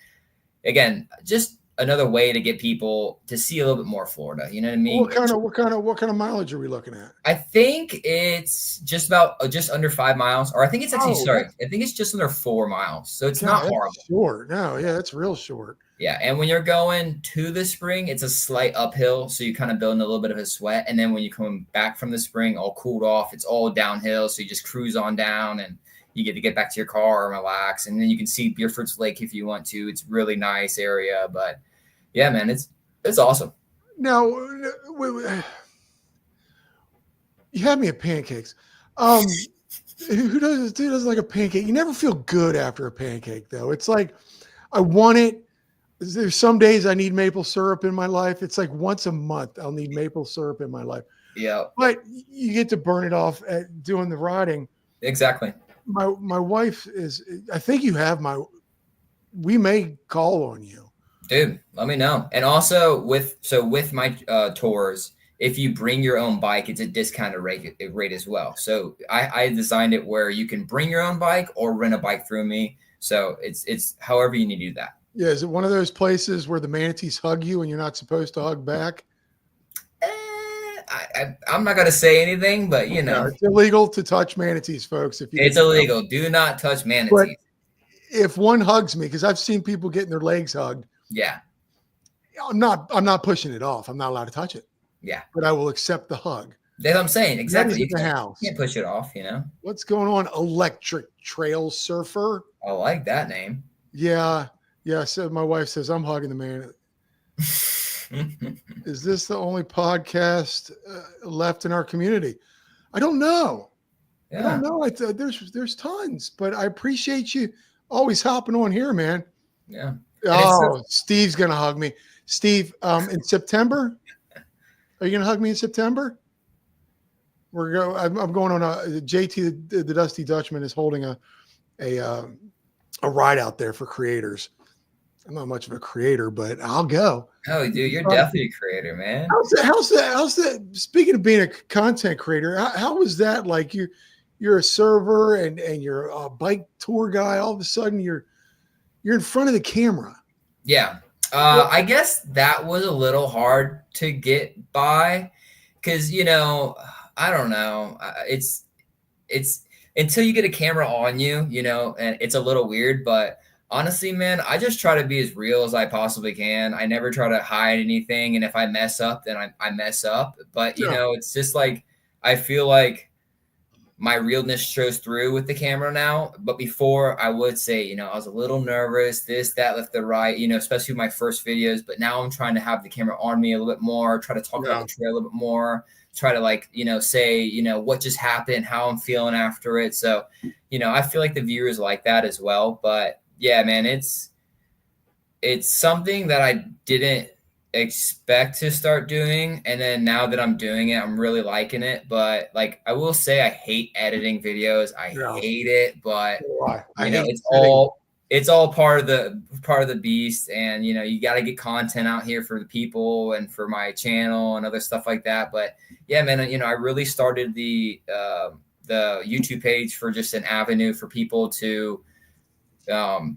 again, just another way to get people to see a little bit more Florida. You know what I mean? What kind of mileage are we looking at? I think it's just under 5 miles, or I think it's actually, I think it's just under 4 miles. So it's not horrible. Short. No, yeah, that's real short. Yeah, and when you're going to the spring, it's a slight uphill, so you kind of building a little bit of a sweat. And then when you come back from the spring, all cooled off, it's all downhill, so you just cruise on down, and you get to get back to your car and relax. And then you can see Beerford's Lake if you want to. It's a really nice area, but yeah, man, it's awesome. Now, you had me at pancakes. Who does like a pancake? You never feel good after a pancake, though. It's like, I want it. There's some days I need maple syrup in my life. It's like once a month I'll need maple syrup in my life. Yeah. But you get to burn it off at doing the riding. Exactly. My wife is, I think you have we may call on you. Dude, let me know. And also with my tours, if you bring your own bike, it's a discounted rate as well. So I designed it where you can bring your own bike or rent a bike through me. So it's however you need to do that. Yeah, is it one of those places where the manatees hug you and you're not supposed to hug back? I'm not going to say anything, but No, it's illegal to touch manatees, folks. It's illegal. Do not touch manatees. But if one hugs me, because I've seen people getting their legs hugged. Yeah. I'm not pushing it off. I'm not allowed to touch it. Yeah. But I will accept the hug. That's what I'm saying. Exactly. You can't push it off, What's going on, Electric Trail Surfer? I like that name. Yeah. Yeah, so my wife says, I'm hugging the man. Is this the only podcast left in our community? I don't know. Yeah. I don't know. There's tons, but I appreciate you always hopping on here, man. Yeah. Oh, Steve's going to hug me. Steve, in September, are you going to hug me in September? I'm going on JT, the Dusty Dutchman is holding a ride out there for creators. I'm not much of a creator, but I'll go. Oh, dude, you're definitely a creator, man. How's that? Speaking of being a content creator, how was that? Like you're a server and you're a bike tour guy. All of a sudden, you're You're in front of the camera. Yeah. I guess that was a little hard to get by because, I don't know. It's until you get a camera on you, and it's a little weird, but honestly, man, I just try to be as real as I possibly can. I never try to hide anything. And if I mess up, then I mess up. But, it's just like, I feel like my realness shows through with the camera now. But before, I would say, I was a little nervous, this, that, left, the right, especially my first videos. But now I'm trying to have the camera on me a little bit more, try to talk about the trail a little bit more, try to say, what just happened, how I'm feeling after it. So, I feel like the viewers like that as well. But yeah, man, it's something that I didn't expect to start doing, and then now that I'm doing it, I'm really liking it. But like, I will say, I hate editing videos. I hate it, but it's all part of the beast. And you got to get content out here for the people and for my channel and other stuff like that. But yeah, man, I really started the YouTube page for just an avenue for people to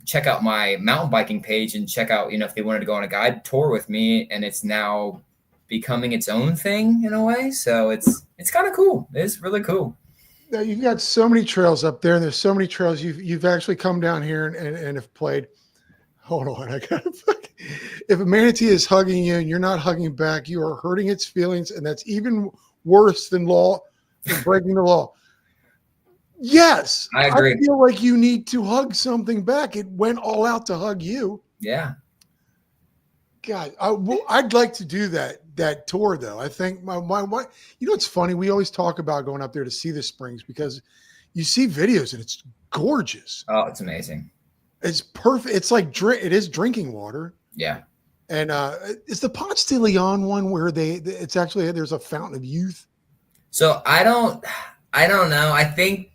check out my mountain biking page and check out, if they wanted to go on a guide tour with me. And it's now becoming its own thing in a way. So it's kind of cool. It's really cool. Now, you've got so many trails up there, and there's so many trails you've actually come down here and have played. Hold on, I gotta. If a manatee is hugging you and you're not hugging back, you are hurting its feelings, and that's even worse than breaking the law. Yes, I agree. I feel like you need to hug something back. It went all out to hug you. Yeah. God, I'd like to do that tour though. I think my it's funny. We always talk about going up there to see the springs because you see videos and it's gorgeous. Oh, it's amazing. It's perfect. It's like it is drinking water. Yeah. And is the Ponce de Leon one where it's actually there's a fountain of youth? So I don't know. I think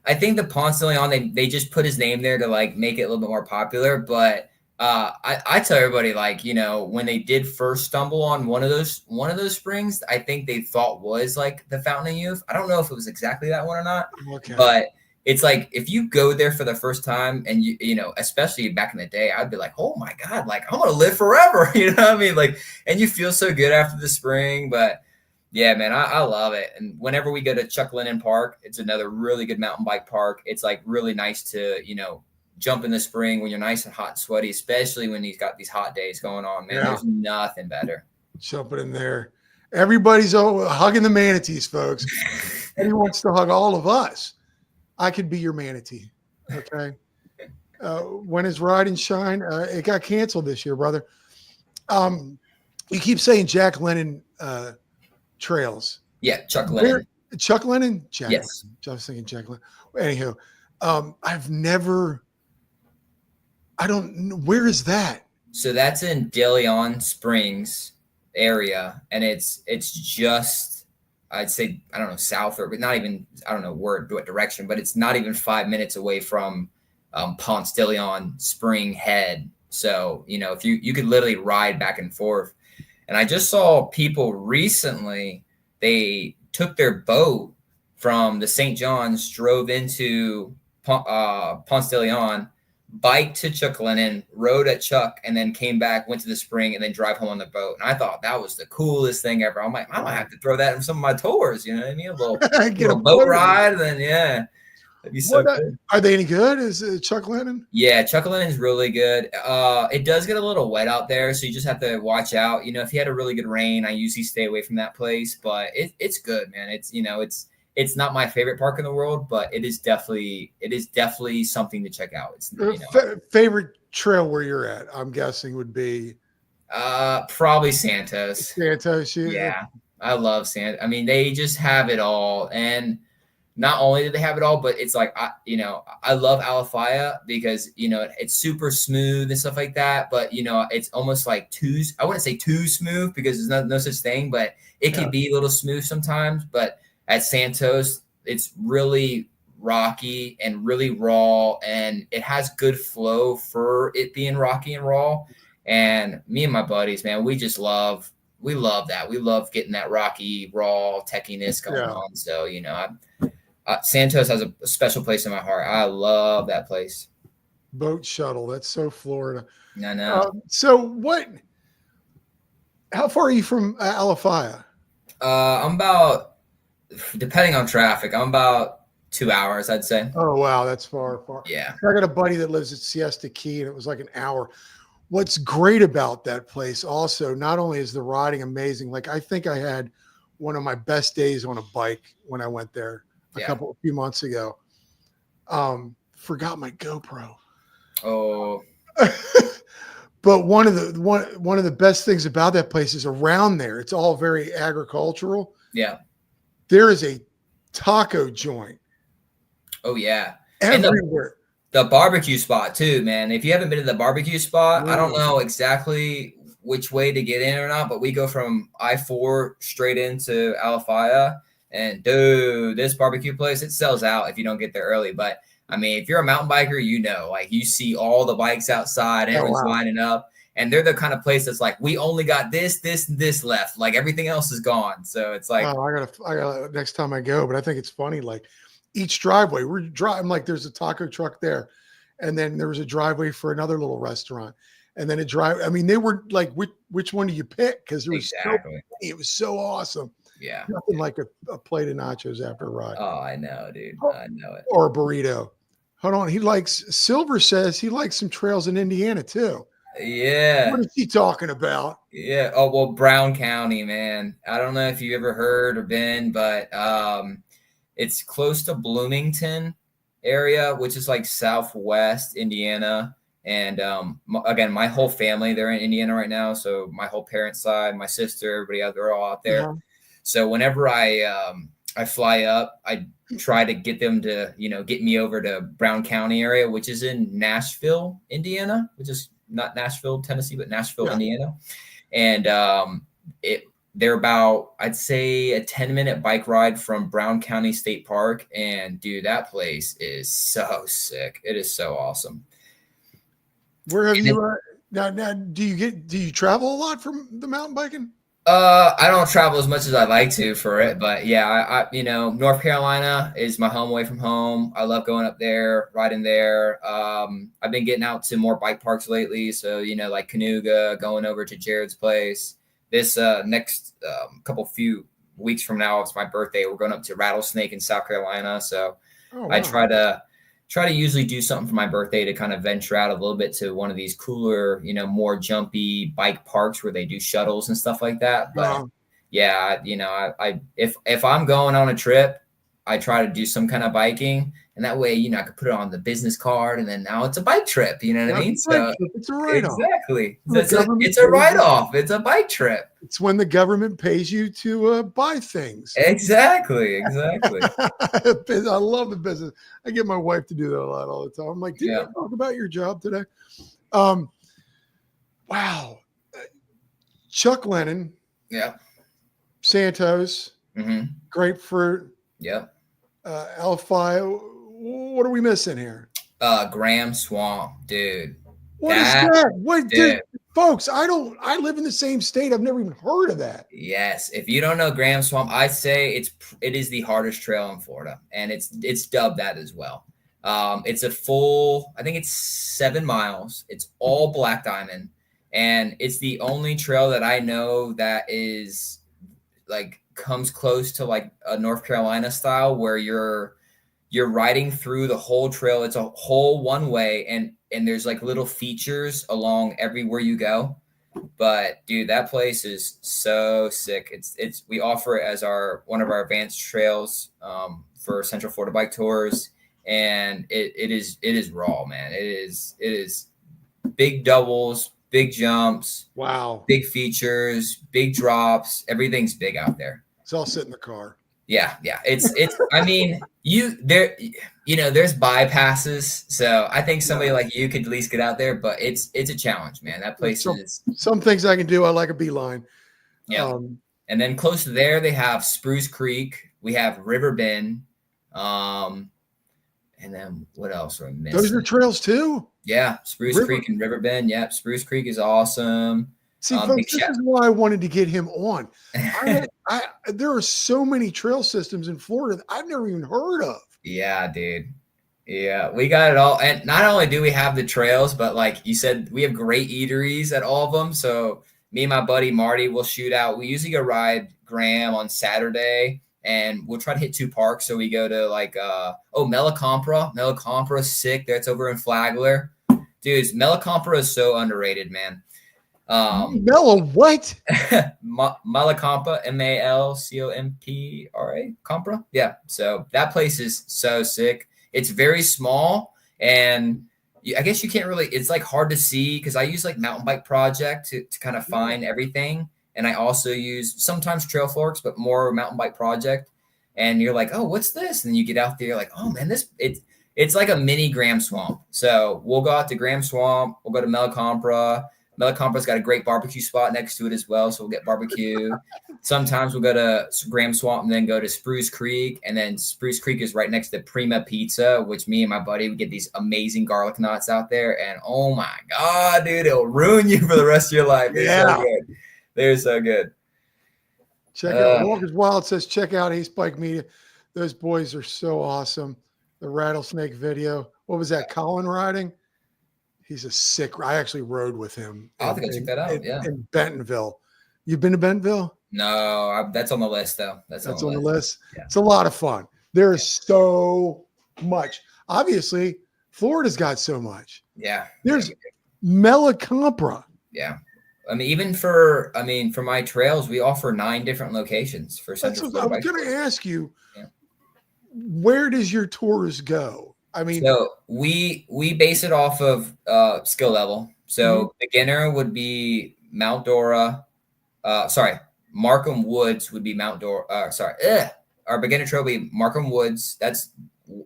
the Ponce de Leon, they just put his name there to like make it a little bit more popular. But I tell everybody, like, when they did first stumble on one of those springs, I think they thought was like the Fountain of Youth. I don't know if it was exactly that one or not. Okay. But it's like if you go there for the first time and especially back in the day, I'd be like, oh my God, like I'm gonna live forever. You know what I mean? Like, and you feel so good after the spring. But yeah, man, I love it. And whenever we go to Chuck Lennon Park, it's another really good mountain bike park. It's like really nice to, jump in the spring when you're nice and hot and sweaty, especially when you've got these hot days going on, man. Yeah. There's nothing better. Jumping in there. Everybody's hugging the manatees, folks. And he wants to hug all of us. I could be your manatee. Okay. When is Ride and Shine? It got canceled this year, brother. You keep saying Jack Lennon trails. Yeah, Chuck Lennon. Chuck Lennon? Jack yes. Lennon. I was thinking Jack Lennon. Anywho, I don't know. Where is that? So that's in De Leon Springs area. And it's just, I'd say, I don't know, south or not even, I don't know what direction, but it's not even 5 minutes away from Ponce de Leon Spring Head. So, if you could literally ride back and forth. And I just saw people recently, they took their boat from the St. John's, drove into Ponce de Leon, biked to Chuck Lennon, rode at Chuck, and then came back, went to the spring, and then drive home on the boat. And I thought that was the coolest thing ever. I'm like, I might have to throw that in some of my tours. You know what I mean? A little boat ride, and then yeah. That'd be so good. Are they any good? Is Chuck Lennon? Yeah, Chuck Lennon's really good. It does get a little wet out there, so you just have to watch out. If you had a really good rain, I usually stay away from that place. But it's good, man. It's not my favorite park in the world, but it is definitely something to check out. It's favorite trail where you're at, I'm guessing would be probably Santos. Santos, yeah. I love Santos. I mean, they just have it all, and not only do they have it all, but it's like, I love Alafaya because, it's super smooth and stuff like that. But, it's almost like I wouldn't say too smooth because there's no such thing, but it can be a little smooth sometimes. But at Santos, it's really rocky and really raw, and it has good flow for it being rocky and raw. And me and my buddies, man, we love that. We love getting that rocky, raw techiness going on. So, Santos has a special place in my heart. I love that place. Boat shuttle. That's so Florida. I know. How far are you from Alafaya? I'm about, depending on traffic, I'm about 2 hours, I'd say. Oh, wow. That's far. Yeah. I got a buddy that lives at Siesta Key, and it was like an hour. What's great about that place also, not only is the riding amazing, like I think I had one of my best days on a bike when I went there a few months ago. Forgot my GoPro. Oh. But one of the best things about that place is around there. It's all very agricultural. Yeah. There is a taco joint. Oh yeah. Everywhere. The barbecue spot too, man. If you haven't been to the barbecue spot, I don't know exactly which way to get in or not, but we go from I-4 straight into Alafaya, and dude, this barbecue place, it sells out if you don't get there early. But I mean, if you're a mountain biker, you know, like you see all the bikes outside, everyone's lining up, and they're the kind of place that's like, we only got this, and this left. Like everything else is gone. So it's like, I gotta next time I go. But I think it's funny, like each driveway we're driving, like there's a taco truck there, and then there was a driveway for another little restaurant, and then I mean, they were like, which one do you pick? Because there was it was so awesome. Yeah, nothing like a plate of nachos after a ride. Oh, I know, dude. I know it. Or a burrito. Hold on, Silver says he likes some trails in Indiana too. Yeah. What is he talking about? Yeah. Oh, well, Brown County, man. I don't know if you ever heard or been, but it's close to Bloomington area, which is like southwest Indiana. And again, my whole family, they're in Indiana right now. So my whole parents' side, my sister, everybody else, they're all out there. Yeah. So whenever I fly up, I try to get them to, get me over to Brown County area, which is in Nashville, Indiana, which is not Nashville, Tennessee, but Nashville, Indiana. And they're about, I'd say, a 10-minute bike ride from Brown County State Park. And dude, that place is so sick. It is so awesome. Where have you now do you travel a lot for the mountain biking? I don't travel as much as I'd like to for it, but yeah, I North Carolina is my home away from home. I love going up there, riding there. I've been getting out to more bike parks lately. So, like Canoga, going over to Jared's place. This next few weeks from now, it's my birthday. We're going up to Rattlesnake in South Carolina. So I try to usually do something for my birthday to kind of venture out a little bit to one of these cooler, more jumpy bike parks where they do shuttles and stuff like that. But if I'm going on a trip, I try to do some kind of biking, and that way, I could put it on the business card, and then now it's a bike trip. You know what I mean? So it's a write-off. Exactly. It's a write-off. It's a bike trip. It's when the government pays you to buy things. Exactly. I love the business. I get my wife to do that a lot all the time. I'm like, did you talk about your job today? Wow. Chuck Lennon. Yeah. Santos. Mm-hmm. Grapefruit. Yep. Alafaya. What are we missing here? Graham Swamp, dude. What is that? What, dude, folks? I live in the same state. I've never even heard of that. Yes, if you don't know Graham Swamp, I'd say it is the hardest trail in Florida, and it's dubbed that as well. It's a full, I think it's 7 miles. It's all black diamond, and it's the only trail that I know that is like comes close to like a North Carolina style where you're riding through the whole trail. It's a whole one way, and there's like little features along everywhere you go. But dude, that place is so sick. We offer it as one of our advanced trails for Central Florida Bike Tours, and it is raw, man. It is big doubles, big jumps, wow, big features, big drops. Everything's big out there. It's all sit in the car. Yeah. It's, I mean, there's bypasses. So I think somebody like you could at least get out there, but it's a challenge, man. That place is. Some things I can do. I like a beeline. Yeah. And then close to there, they have Spruce Creek. We have River Bend. And then what else are we missing? Those are trails too? Yeah. Spruce Creek and River Bend. Yeah. Spruce Creek is awesome. See, folks, this is why I wanted to get him on. There are so many trail systems in Florida that I've never even heard of. Yeah, dude. Yeah, we got it all. And not only do we have the trails, but like you said, we have great eateries at all of them. So me and my buddy Marty will shoot out. We usually go ride Graham on Saturday and we'll try to hit 2 parks. So we go to like Melicompra. Melicompra sick. That's over in Flagler. Dude, Melicompra is so underrated, man. Mellow what? Malacompa, Malcompra, Compra. Yeah. So that place is so sick. It's very small, and I guess you can't really. It's like hard to see because I use like Mountain Bike Project to kind of find everything, and I also use sometimes Trail Forks, but more Mountain Bike Project. And you're like, oh, what's this? And you get out there, you're like, oh man, it's like a mini Graham Swamp. So we'll go out to Graham Swamp. We'll go to Melicompra. Melicompa's got a great barbecue spot next to it as well, so we'll get barbecue. Sometimes we'll go to Graham Swamp and then go to Spruce Creek, and then Spruce Creek is right next to Prima Pizza, which me and my buddy would get these amazing garlic knots out there, and oh my god, dude, it'll ruin you for the rest of your life. They're so good. They're so good. Check out Walker's Wild says check out Ace Bike Media. Those boys are so awesome. The rattlesnake video. What was that? Colin riding? He's a sick. I actually rode with him. I'll have to go check that out. In Bentonville. You've been to Bentonville? No, that's on the list though. That's on the list. Yeah. It's a lot of fun. There is so much. Obviously, Florida's got so much. Yeah. There's Melicompra. Yeah. I mean, even for my trails, we offer 9 different locations for Central Florida. I was going to ask you, where does your tours go? I mean, so we base it off of skill level. So beginner would be Mount Dora. Markham Woods would be Mount Dora. Our beginner trail would be Markham Woods. That's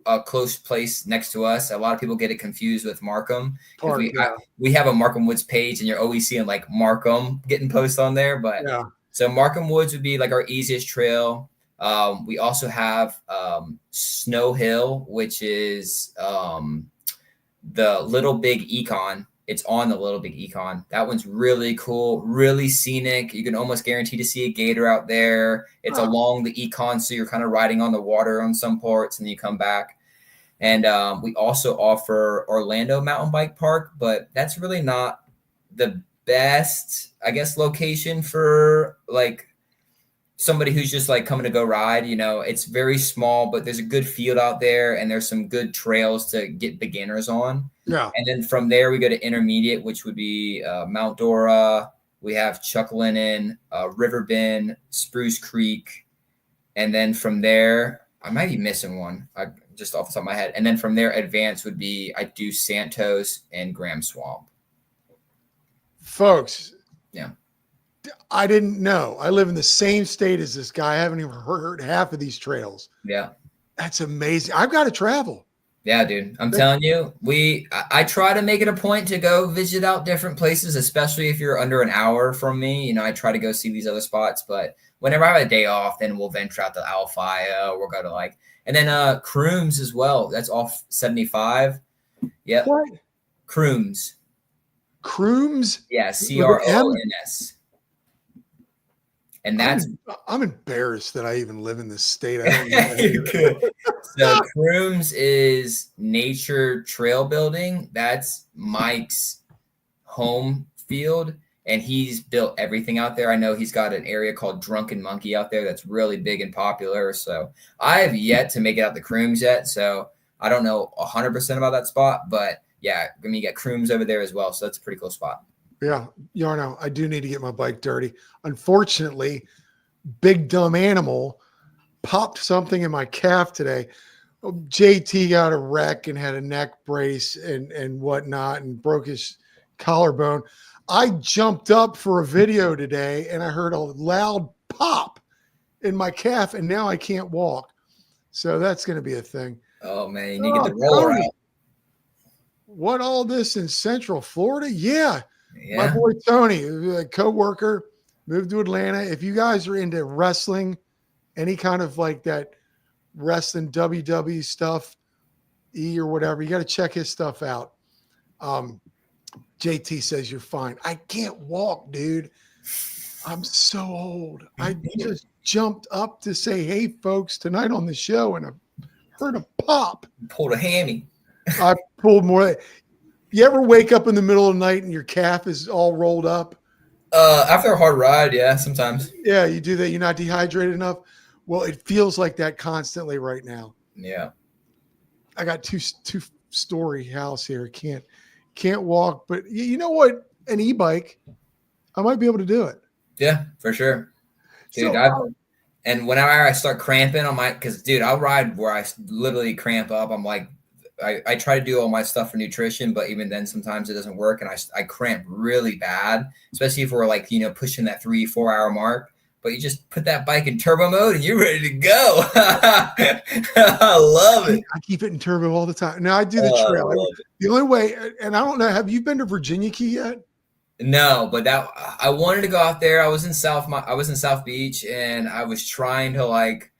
a close place next to us. A lot of people get it confused with Markham. We have a Markham Woods page, and you're always seeing like Markham getting posted on there. But so Markham Woods would be like our easiest trail. We also have Snow Hill, which is the Little Big Econ. It's on the Little Big Econ. That one's really cool, really scenic. You can almost guarantee to see a gator out there. It's along the Econ, so you're kind of riding on the water on some parts, and then you come back. And we also offer Orlando Mountain Bike Park, but that's really not the best, I guess, location for like somebody who's just like coming to go ride. You know, it's very small, but there's a good field out there, and there's some good trails to get beginners on. Yeah. And then from there, we go to intermediate, which would be Mount Dora. We have Chuck Lennon, Riverbend, Spruce Creek. And then from there, I might be missing one just off the top of my head. And then from there, advanced would be, I do Santos and Graham Swamp. Folks. Yeah. I didn't know. I live in the same state as this guy. I haven't even heard half of these trails. Yeah. That's amazing. I've got to travel. Yeah, dude. I'm telling you, I try to make it a point to go visit out different places, especially if you're under an hour from me. You know, I try to go see these other spots, but whenever I have a day off, then we'll venture out to Alfaya. We'll go to and then Crooms as well. That's off 75. Yep. What? Crooms. Crooms? Yeah, Crons. And that's I'm embarrassed that I even live in this state. I don't know. You could. So Crooms is nature trail building. That's Mike's home field, and he's built everything out there. I know he's got an area called Drunken Monkey out there that's really big and popular. So I have yet to make it out to Crooms yet. So I don't know 100% about that spot, but yeah, I mean, you got Crooms over there as well. So that's a pretty cool spot. Yeah, Yarno, I do need to get my bike dirty. Unfortunately, big dumb animal popped something in my calf today. JT got a wreck and had a neck brace and whatnot and broke his collarbone. I jumped up for a video today and I heard a loud pop in my calf and now I can't walk. So that's going to be a thing. Oh, man, you need to get the roller out. What, all this in Central Florida? Yeah. My boy Tony, a co-worker, moved to Atlanta. If you guys are into wrestling, any kind of like that wrestling WWE stuff, or whatever, you got to check his stuff out. JT says you're fine. I can't walk, dude. I'm so old. I just jumped up to say, hey, folks, tonight on the show, and I heard a pop. Pulled a hammy. I pulled more. You ever wake up in the middle of the night and your calf is all rolled up? After a hard ride, yeah, sometimes. Yeah, you do that. You're not dehydrated enough. Well, it feels like that constantly right now. Yeah. I got two-story house here. Can't walk, but you know what? An e-bike, I might be able to do it. Yeah, for sure. Dude, and whenever I start cramping on because dude, I'll ride where I literally cramp up. I'm like, I try to do all my stuff for nutrition, but even then sometimes it doesn't work. And I cramp really bad, especially if we're like, pushing that 3-4 hour mark, but you just put that bike in turbo mode and you're ready to go. I love it. I keep it in turbo all the time. Now I do the trail. The only way, and I don't know, have you been to Virginia Key yet? No, but I wanted to go out there. I was in South Beach and I was trying to like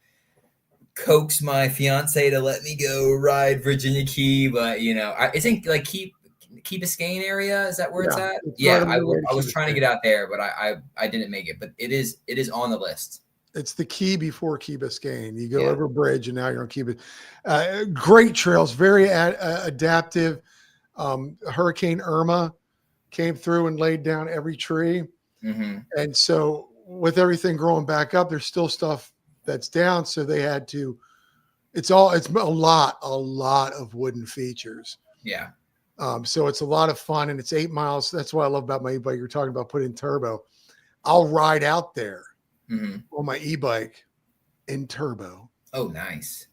coax my fiance to let me go ride Virginia Key, but I think like Key Biscayne area, is that where it's at? Yeah, I was trying to get out there, but I didn't make it. But it is on the list. It's the Key before Key Biscayne. You go over a bridge and now you're on Key Biscayne. Great trails, very adaptive. Hurricane Irma came through and laid down every tree. Mm-hmm. And so with everything growing back up, there's still stuff that's down. So they had to, it's a lot of wooden features. Yeah. So it's a lot of fun and it's 8 miles. That's what I love about my e-bike. You're talking about putting turbo. I'll ride out there on my e-bike in turbo. Oh, nice.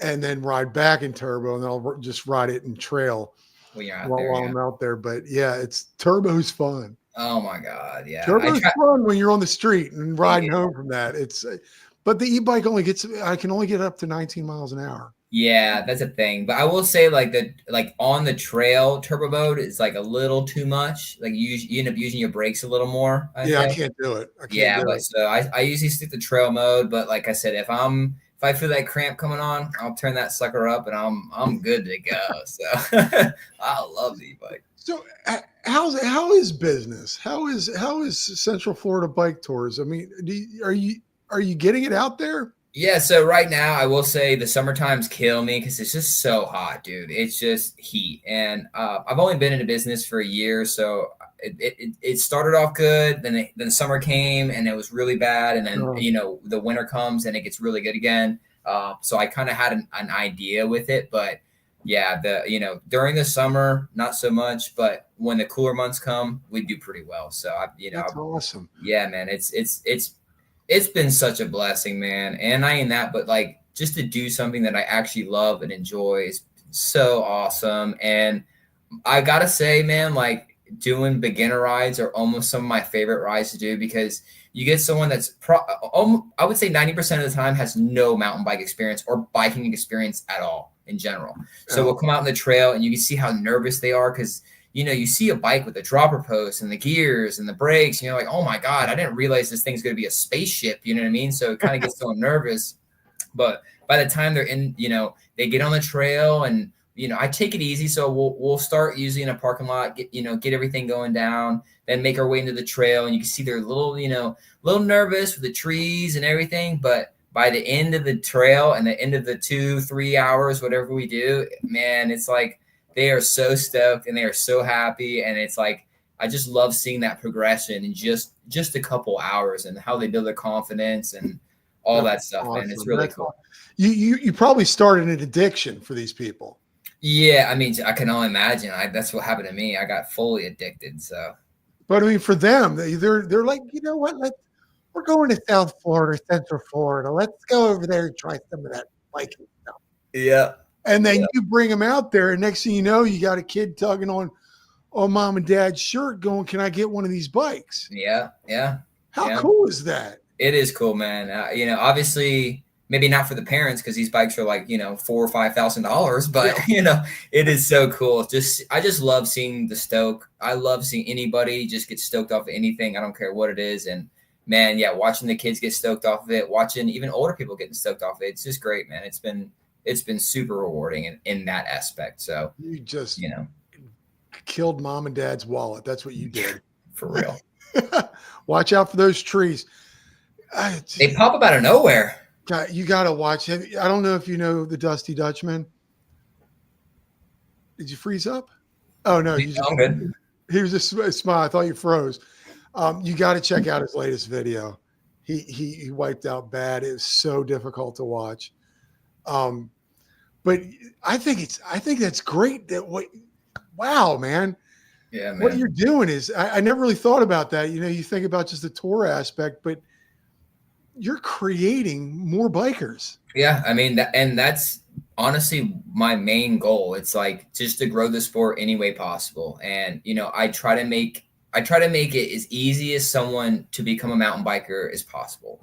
And then ride back in turbo and I'll just ride it in trail while I'm out there. But yeah, turbo's fun. Oh my God. Yeah. Turbo's fun when you're on the street and riding home from that. But the e-bike I can only get up to 19 miles an hour. Yeah, that's a thing. But I will say like on the trail turbo mode is like a little too much. Like you end up using your brakes a little more. I can't do it. So I usually stick to trail mode. But like I said, if I feel that cramp coming on, I'll turn that sucker up and I'm good to go. So I love the e-bike. So how is business? How is Central Florida Bike Tours? I mean, are you getting it out there? Yeah, so right now I will say the summer times kill me because it's just so hot, dude. It's just heat, and I've only been in business for a year, so it started off good. Then summer came and it was really bad, and then the winter comes and it gets really good again. So I kind of had an idea with it, but yeah, during the summer not so much, but when the cooler months come, we do pretty well. So that's awesome. Yeah, man, it's been such a blessing, man. And not even that, but like just to do something that I actually love and enjoy is so awesome. And I gotta say, man, like doing beginner rides are almost some of my favorite rides to do because you get someone that's I would say 90% of the time has no mountain bike experience or biking experience at all in general. So we'll come out on the trail and you can see how nervous they are because you see a bike with the dropper post and the gears and the brakes, and you're like, oh my God, I didn't realize this thing's going to be a spaceship. You know what I mean? So it kind of gets so nervous. But by the time they're in, they get on the trail and, I take it easy. So we'll start usually in a parking lot, get everything going down, then make our way into the trail. And you can see they're a little nervous with the trees and everything. But by the end of the trail and the end of the 2-3 hours, whatever we do, man, it's like, they are so stoked and they are so happy. And it's like, I just love seeing that progression in just a couple hours and how they build their confidence and all that stuff, awesome. Man. It's really cool. You probably started an addiction for these people. Yeah. I mean, I can only imagine. That's what happened to me. I got fully addicted. So, but I mean, for them, they're like, you know what? We're going to South Florida, Central Florida. Let's go over there and try some of that biking stuff. Yeah. And then you bring them out there, and next thing you know, you got a kid tugging on mom and dad's shirt going, can I get one of these bikes? Yeah, yeah. How cool is that? It is cool, man. Obviously, maybe not for the parents because these bikes are like, $4,000 or $5,000, but, it is so cool. I just love seeing the stoke. I love seeing anybody just get stoked off of anything. I don't care what it is. And, man, yeah, watching the kids get stoked off of it, watching even older people getting stoked off of it, it's just great, man. It's been super rewarding in that aspect. So you just, killed mom and dad's wallet. That's what you did. For real. Watch out for those trees. They pop up out of nowhere. God, you got to watch it. I don't know if you know the Dusty Dutchman. Did you freeze up? Oh no, you just I'm good. he was just a smile. I thought you froze. You got to check out his latest video. He wiped out bad. It was so difficult to watch. But I think that's great. Wow, man. Yeah, man. What you're doing is I never really thought about that. You know, you think about just the tour aspect, but you're creating more bikers. Yeah, I mean, that's honestly my main goal. It's like just to grow the sport any way possible. And I try to make it as easy as someone to become a mountain biker as possible.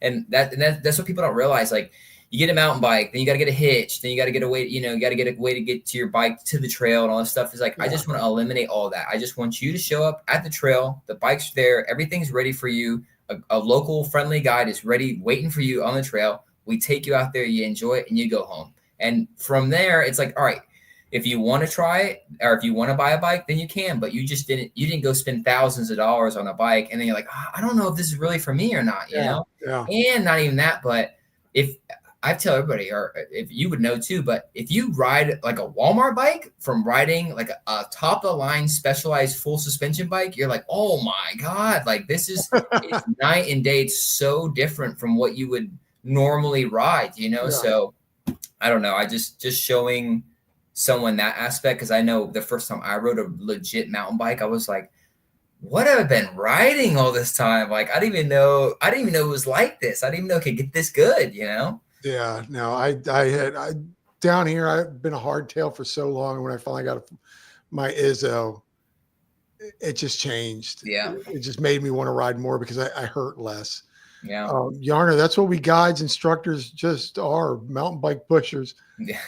And that's what people don't realize. Like, you get a mountain bike, then you got to get a hitch, then you got to get a way. You got to get a way to get to your bike to the trail and all this stuff. Is like, I just want to eliminate all that. I just want you to show up at the trail. The bike's there. Everything's ready for you. A local friendly guide is ready, waiting for you on the trail. We take you out there, you enjoy it, and you go home. And from there, it's like, all right, if you want to try it or if you want to buy a bike, then you can, but you didn't go spend thousands of dollars on a bike. And then you're like, I don't know if this is really for me or not, you know? Yeah. And not even that, but if I tell everybody, or if you would know too, but if you ride like a Walmart bike from riding like a top of the line specialized full suspension bike, you're like, oh my God, like this is it's night and day. It's so different from what you would normally ride, So I don't know. I just showing someone that aspect, because I know the first time I rode a legit mountain bike, I was like, what have I been riding all this time? Like, I didn't even know it was like this. I didn't even know it could get this good, Yeah, no, I down here, I've been a hardtail for so long. And when I finally got my Izzo, it just changed. Yeah. It just made me want to ride more because I hurt less. Yeah. Yarner, that's what we guides, instructors just are, mountain bike pushers. Yeah.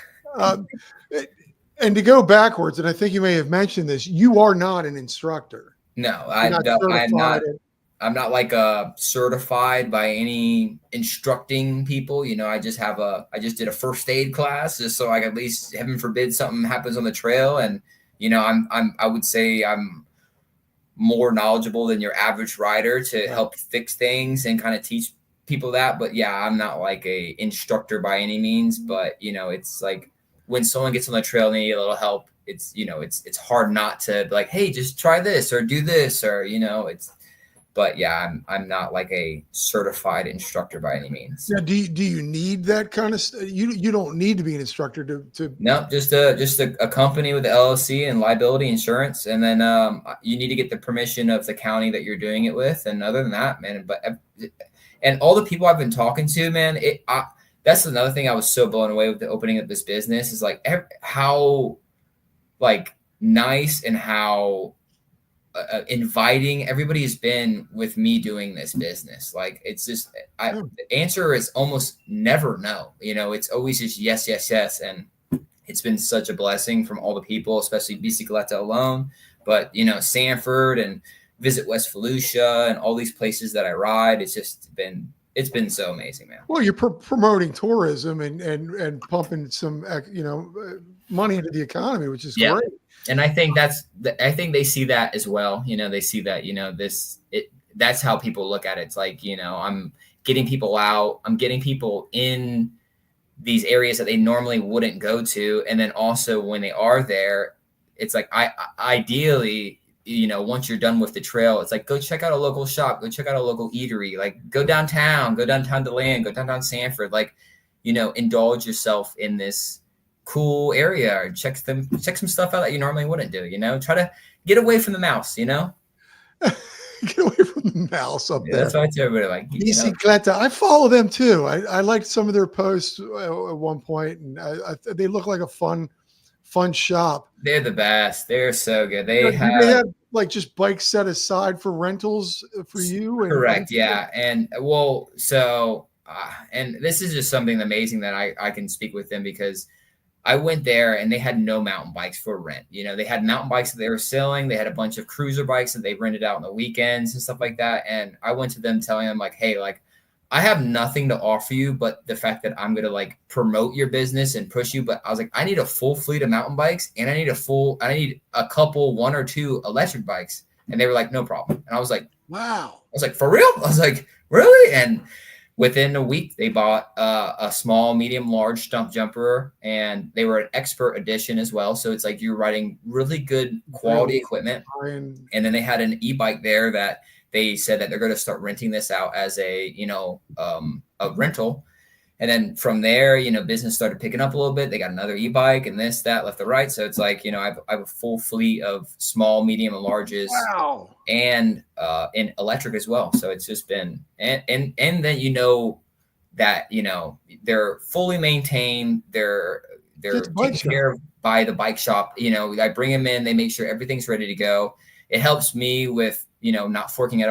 And to go backwards, and I think you may have mentioned this, you are not an instructor. No, I'm not like certified by any instructing people. I just did a first aid class just so I could, at least, heaven forbid, something happens on the trail. And, I would say I'm more knowledgeable than your average rider to help fix things and kind of teach people that. But yeah, I'm not like a instructor by any means, but it's like when someone gets on the trail and they need a little help, it's hard not to be like, hey, just try this or do this, or, but yeah, I'm not like a certified instructor by any means. Now, do you need that kind of you don't need to be an instructor to No, just a company with the LLC and liability insurance, and then you need to get the permission of the county that you're doing it with. And other than that, man, and all the people I've been talking to, man, that's another thing I was so blown away with the opening of this business is like how like nice and how inviting everybody has been with me doing this business. Like, it's just, the answer is almost never no, it's always just yes, yes, yes. And it's been such a blessing from all the people, especially Bicicleta alone, but Sanford and Visit West Volusia and all these places that I ride. It's been so amazing, man. Well, you're promoting tourism and pumping some, money into the economy, which is great. And I think I think they see that as well. They see that, that's how people look at it. It's like, I'm getting people out, I'm getting people in these areas that they normally wouldn't go to. And then also when they are there, it's like, ideally, once you're done with the trail, it's like, go check out a local shop, go check out a local eatery, like go downtown DeLand, go downtown Sanford, like, indulge yourself in this cool area, or check some stuff out that you normally wouldn't do, try to get away from the mouse, Get away from the mouse up there. That's why I tell everybody, like, Bicicleta. I follow them too. I liked some of their posts at one point, and they look like a fun shop. They're the best. They're so good. They have like just bikes set aside for rentals for you. Correct. Yeah. And well, so and this is just something amazing that I can speak with them, because I went there and they had no mountain bikes for rent. They had mountain bikes that they were selling. They had a bunch of cruiser bikes that they rented out on the weekends and stuff like that. And I went to them telling them like, hey, like, I have nothing to offer you but the fact that I'm going to like promote your business and push you. But I was like, I need a full fleet of mountain bikes, and I need a couple, 1 or 2 electric bikes. And they were like, no problem. And I was like, wow. I was like, for real? I was like, really? And within a week, they bought a small, medium, large stump jumper, and they were an expert edition as well. So it's like you're riding really good quality equipment. And then they had an e-bike there that they said that they're going to start renting this out as a rental. And then from there, business started picking up a little bit. They got another e-bike and this, that, left to right. So it's like, I have a full fleet of small, medium, and larges. Wow. And in electric as well. So it's just been, and then that, they're fully maintained. They're taken care of by the bike shop. I bring them in, they make sure everything's ready to go. It helps me with, not forking out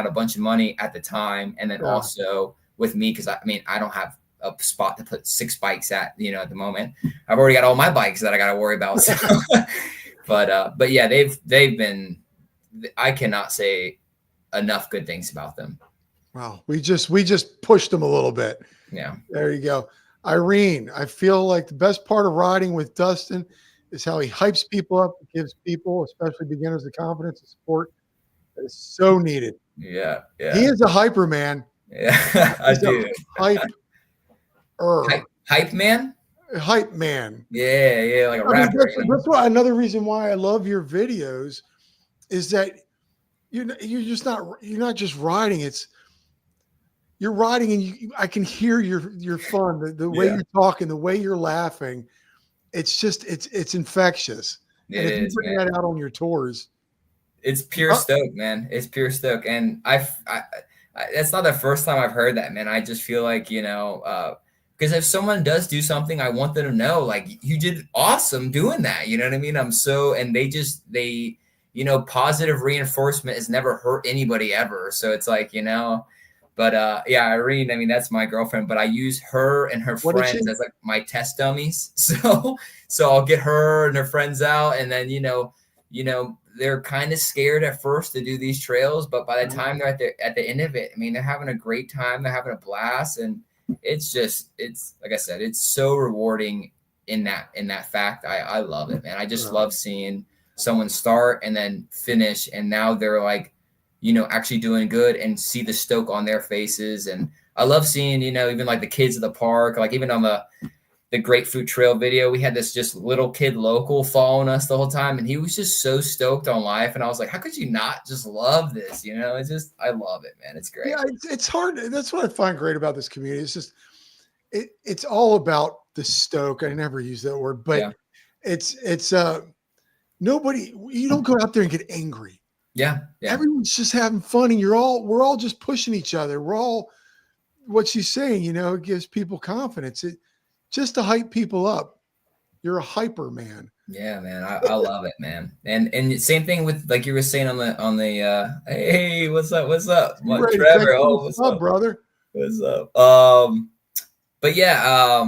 a bunch of money at the time. And then also with me, because I don't have a spot to put 6 bikes at, at the moment. I've already got all my bikes that I got to worry about. So. but yeah, they've been, I cannot say enough good things about them. Wow. We just pushed them a little bit. Yeah. There you go. Irene, I feel like the best part of riding with Dustin is how he hypes people up, gives people, especially beginners, the confidence and support that is so needed. Yeah. Yeah. He is a hyper man. Yeah. I do. Hype man? Hype man. Yeah. Like a rapper. That's why another reason why I love your videos is that you're not just riding. You're riding, and I can hear your fun, the way you're talking, the way you're laughing. It's just it's infectious. And if you bring that out on your tours, it's pure stoke, man. It's pure stoke, and I that's not the first time I've heard that, man. I just feel like because if someone does do something, I want them to know, like, you did awesome doing that. You know what I mean? Positive reinforcement has never hurt anybody ever. So it's like, but Irene, that's my girlfriend, but I use her and her friends as like my test dummies. So I'll get her and her friends out, and then, they're kind of scared at first to do these trails, but by the time they're at the end of it, they're having a great time. They're having a blast. And it's like I said, it's so rewarding in that fact. I love it, man. I just love seeing someone start and then finish, and now they're like, actually doing good, and see the stoke on their faces. And I love seeing, even like the kids at the park, like even on the Grapefruit Trail video, we had this just little kid local following us the whole time, and he was just so stoked on life. And I was like, how could you not just love this? It's just, I love it, man. It's great. Yeah, it's hard. That's what I find great about this community. It's just, it's all about the stoke. I never use that word, but it's nobody, you don't go out there and get angry. Yeah. Everyone's just having fun, and we're all just pushing each other. We're all, what she's saying, it gives people confidence. Just to hype people up. You're a hyper man. Yeah, man. I love it, man. And same thing with, like you were saying on the hey, what's up? Trevor. What's up, brother? What's up? But yeah,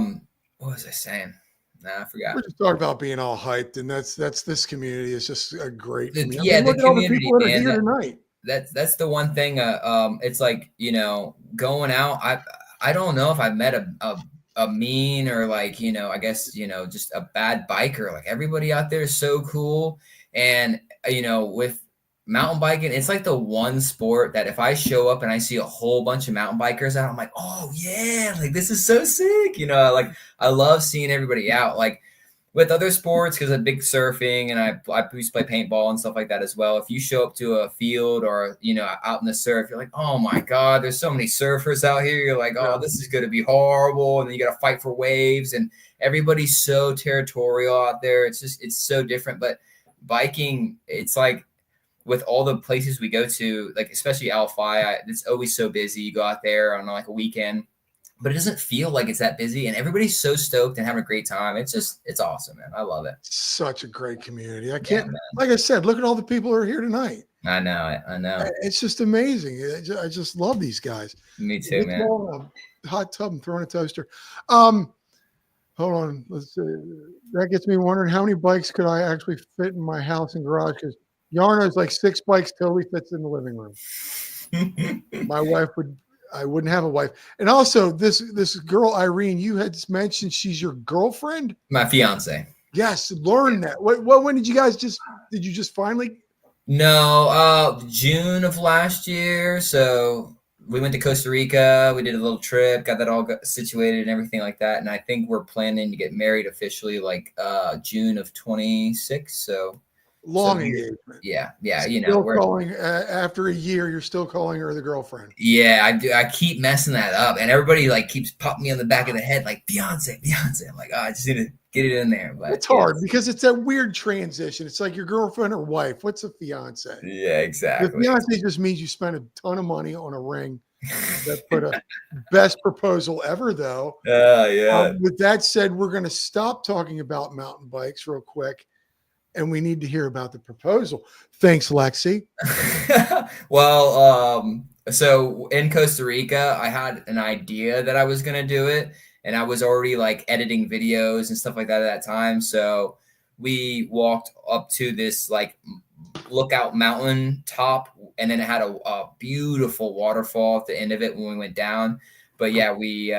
what was I saying? Nah, I forgot. We're just talking about being all hyped, and that's this community. It's just a great community. Yeah, the community, all the people that are here tonight. That's the one thing. It's like, going out. I don't know if I've met a mean, or like, I guess, just a bad biker. Like, everybody out there is so cool. And, with mountain biking, it's like the one sport that if I show up and I see a whole bunch of mountain bikers out, I'm like, oh yeah, like, this is so sick. Like, I love seeing everybody out. Like, with other sports, because I'm big surfing, and I used to play paintball and stuff like that as well. If you show up to a field or, out in the surf, you're like, oh my God, there's so many surfers out here. You're like, oh, this is going to be horrible. And then you got to fight for waves, and everybody's so territorial out there. It's so different. But biking, it's like, with all the places we go to, like, especially Alphi, it's always so busy. You go out there on like a weekend, but it doesn't feel like it's that busy, and everybody's so stoked and having a great time. It's awesome, man. I love it. Such a great community. I can't, like I said, look at all the people who are here tonight. I know. It's just amazing. I just love these guys. Me too, man. A hot tub and throwing a toaster. Hold on. Let's see. That gets me wondering, how many bikes could I actually fit in my house and garage? Because Yarno's like 6 bikes totally fits in the living room. I wouldn't have a wife. And also, this girl, Irene, you had mentioned she's your girlfriend? My fiance. Yes, learn that. When did you just finally? No, June of last year. So we went to Costa Rica. We did a little trip, got that all situated and everything like that. And I think we're planning to get married officially like June of 26. Long engagement. Yeah. Still calling after a year. You're still calling her the girlfriend. Yeah, I do. I keep messing that up, and everybody like keeps popping me on the back of the head like Beyonce. I'm like, oh, I just need to get it in there. But it's hard because it's that weird transition. It's like your girlfriend or wife. What's a fiance? Yeah, exactly. The fiance just means you spend a ton of money on a ring. That put a best proposal ever, though. Yeah. With that said, we're going to stop talking about mountain bikes real quick, and we need to hear about the proposal. Thanks, Lexi. Well, so in Costa Rica, I had an idea that I was going to do it, and I was already like editing videos and stuff like that at that time. So we walked up to this like lookout mountain top, and then it had a beautiful waterfall at the end of it when we went down. But yeah, we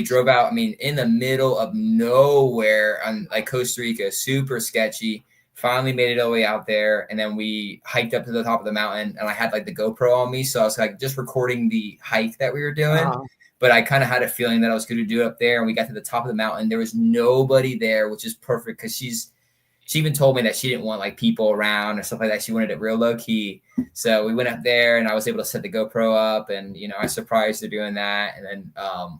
drove out, I mean, in the middle of nowhere on like Costa Rica, super sketchy. Finally made it all the way out there, and then we hiked up to the top of the mountain, and I had like the GoPro on me, so I was like just recording the hike that we were doing. But I kind of had a feeling that I was going to do it up there, and we got to the top of the mountain. There was nobody there, which is perfect because she even told me that she didn't want like people around or stuff like that. She wanted it real low key. So we went up there, and I was able to set the GoPro up, and I surprised her doing that. And then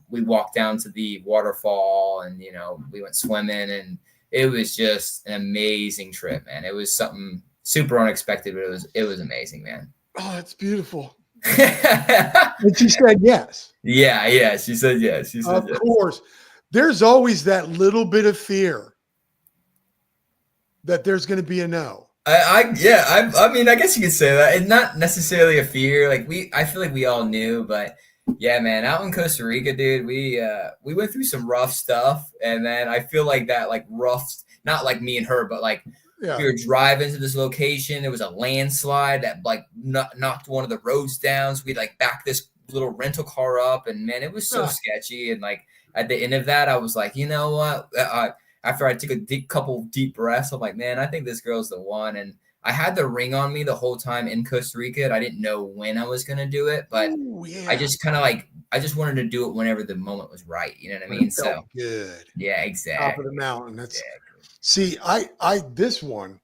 we walked down to the waterfall, and we went swimming, and it was just an amazing trip, man. It was something super unexpected, but it was amazing, man. Oh, that's beautiful. And she said yes. Yeah, she said yes. Of course. There's always that little bit of fear that there's going to be a no. I mean, I guess you could say that. It's not necessarily a fear. Like I feel like we all knew, but yeah, man, out in Costa Rica, dude, we went through some rough stuff, and then I feel like that, like rough, not like me and her, but like we were driving to this location. There was a landslide that like knocked one of the roads down. So we like backed this little rental car up, and man, it was so sketchy. And like at the end of that, I was like, you know what? After I took a couple deep breaths, I'm like, man, I think this girl's the one. And I had the ring on me the whole time in Costa Rica, and I didn't know when I was going to do it, but I just kind of like, I just wanted to do it whenever the moment was right. You know what I mean? So good. Yeah, exactly. Top of the mountain. That's see, this one,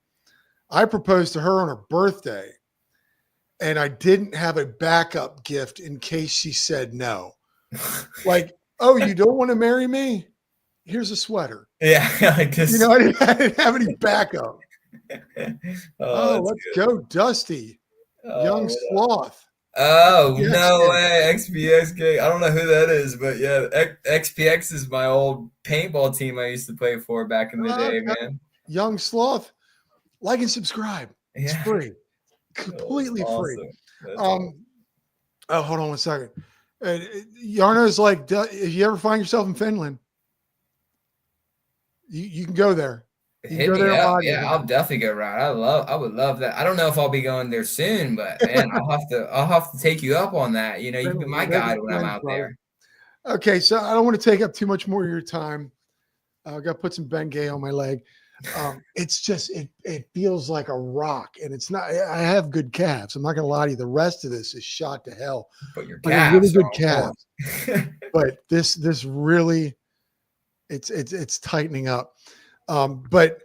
I proposed to her on her birthday, and I didn't have a backup gift in case she said no. Like, oh, you don't want to marry me? Here's a sweater. Yeah, like this. I didn't have any backup. Let's go, Dusty. Young Sloth. Oh, XPX no way. XPX gang. I don't know who that is, but yeah, XPX is my old paintball team I used to play for back in the day, man. Young Sloth. Like and subscribe. It's free. Completely free. Awesome. Oh, hold on one second. Yarno's like, if you ever find yourself in Finland, you can go there. Hit me up. Yeah, I'll definitely go around. I would love that. I don't know if I'll be going there soon, but man, I'll have to take you up on that. You can be my guide when I'm out there. Okay, so I don't want to take up too much more of your time. I got to put some Bengay on my leg. It's just it feels like a rock, and it's not. I have good calves. I'm not going to lie to you. The rest of this is shot to hell. But your calves, really good calves. But this really, it's tightening up. But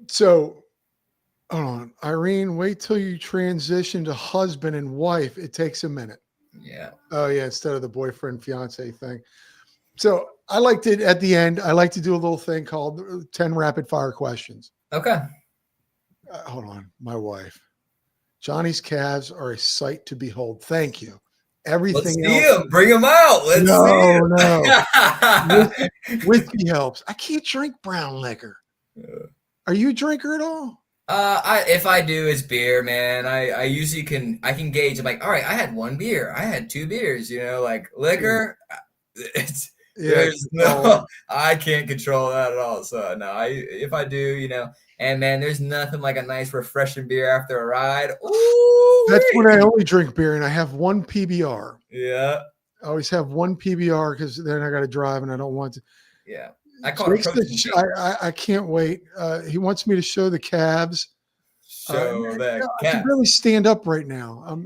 so hold on, Irene, wait till you transition to husband and wife. It takes a minute. Yeah. Oh yeah. Instead of the boyfriend fiance thing. So I liked it at the end. I like to do a little thing called 10 rapid fire questions. Okay. Hold on. My wife, Johnny's calves are a sight to behold. Thank you. Everything else. Bring them out. Let's no. Whiskey helps. I can't drink brown liquor. Are you a drinker at all? If I do, it's beer, man. I usually can gauge. I'm like, all right, I had one beer. I had two beers. Like liquor. I can't control that at all. So no, if I do, and man, there's nothing like a nice refreshing beer after a ride. Ooh, that's when I only drink beer, and I have one PBR. Yeah, I always have one PBR because then I got to drive, and I don't want to. Yeah, I call it protein. I can't wait. He wants me to show the calves. Show that I can barely stand up right now.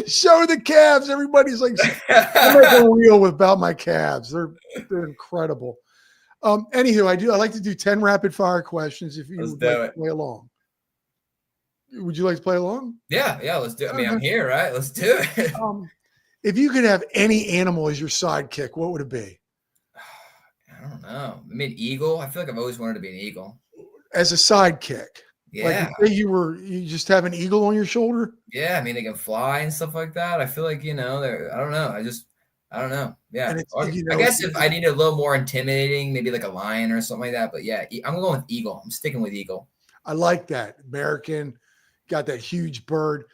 Show the calves. Everybody's like, I'm making a reel about my calves. They're incredible. Anywho, I like to do 10 rapid fire questions if you would like to play along. Would you like to play along? Yeah, let's do it. I mean, I'm here, right? Let's do it. If you could have any animal as your sidekick, what would it be? I don't know. I mean, eagle. I feel like I've always wanted to be an eagle. As a sidekick. Yeah. Like you just have an eagle on your shoulder? Yeah, I mean they can fly and stuff like that. I feel like, I don't know. I don't know. Yeah. I guess if I need a little more intimidating, maybe like a lion or something like that. But yeah, I'm going with eagle. I'm sticking with eagle. I like that. American, got that huge bird.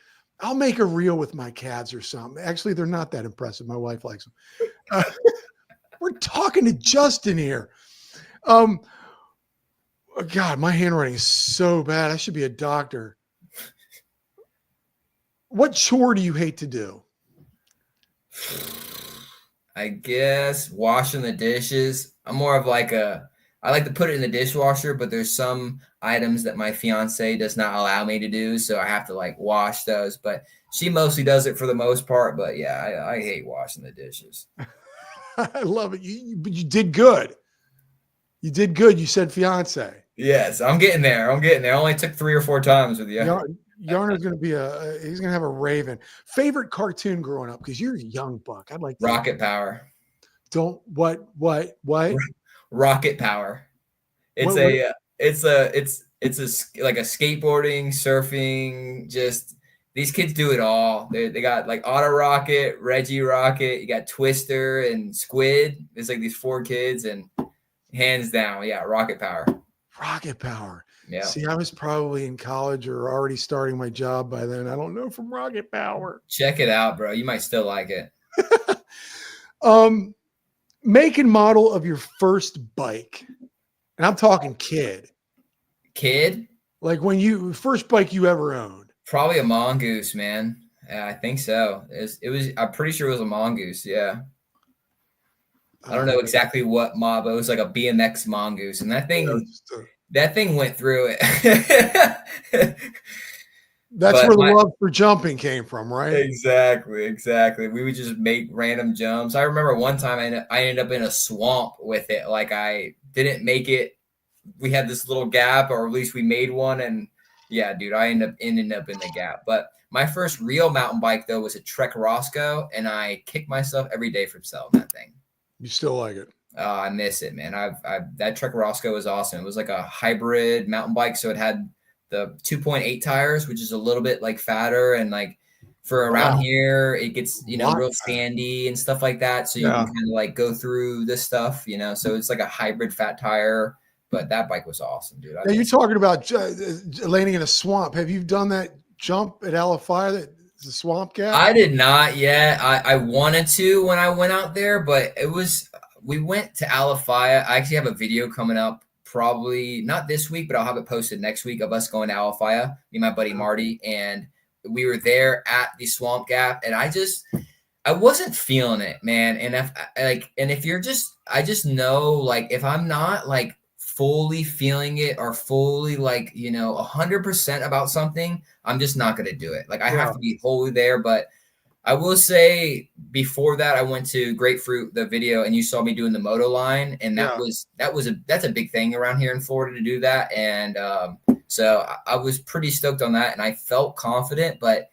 I'll make a reel with my calves or something. Actually, they're not that impressive. My wife likes them. We're talking to Justin here. Oh God, my handwriting is so bad. I should be a doctor. What chore do you hate to do? I guess washing the dishes. I'm more of I like to put it in the dishwasher, but there's some items that my fiance does not allow me to do. So I have to wash those, but she mostly does it for the most part. But yeah, I hate washing the dishes. I love it. But you did good. You did good. You said fiance. Yes, I'm getting there. I only took 3 or 4 times with you. Yarner's going to be he's going to have a raven. Favorite cartoon growing up? Because you're a young buck. I'd like to Rocket Power. What? Rocket Power. It's like a skateboarding, surfing, just these kids do it all. They got like Auto Rocket, Reggie Rocket, you got Twister and Squid. It's like these 4 kids and hands down, yeah, Rocket Power. Rocket Power. Yeah. See, I was probably in college or already starting my job by then. I don't know from Rocket Power. Check it out, bro. You might still like it. Make and model of your first bike. And I'm talking kid. Kid? Like first bike you ever owned. Probably a Mongoose, man. Yeah, I think so. I'm pretty sure it was a Mongoose, yeah. I don't know exactly what mob, but it was like a BMX Mongoose, and that thing went through it. That's where the love for jumping came from, right? Exactly. We would just make random jumps. I remember one time I ended up in a swamp with it. Like I didn't make it. We had this little gap, or at least we made one, and yeah, dude, I ended up in the gap. But my first real mountain bike though was a Trek Roscoe, and I kick myself every day for selling that thing. You still like it? I miss it, man. That Trek Roscoe was awesome. It was like a hybrid mountain bike, so it had the 2.8 tires, which is a little bit like fatter, and like for around here, it gets real sandy and stuff like that. So you can kind of like go through this stuff, So it's like a hybrid fat tire. But that bike was awesome, dude. Now you're talking about landing in a swamp. Have you done that jump at Alafaya? The swamp gap? I did not yet. I wanted to when I went out there, but we went to Alafaya. I actually have a video coming up, probably not this week, but I'll have it posted next week of us going to Alafaya, me and my buddy Marty, and we were there at the swamp gap, and I wasn't feeling it, man. And I just know, like, if I'm not like fully feeling it or fully 100% about something, I'm just not going to do it. Like I have to be wholly there. But I will say before that, I went to Grapefruit, the video, and you saw me doing the moto line. And that's a big thing around here in Florida to do that. And so I was pretty stoked on that, and I felt confident, but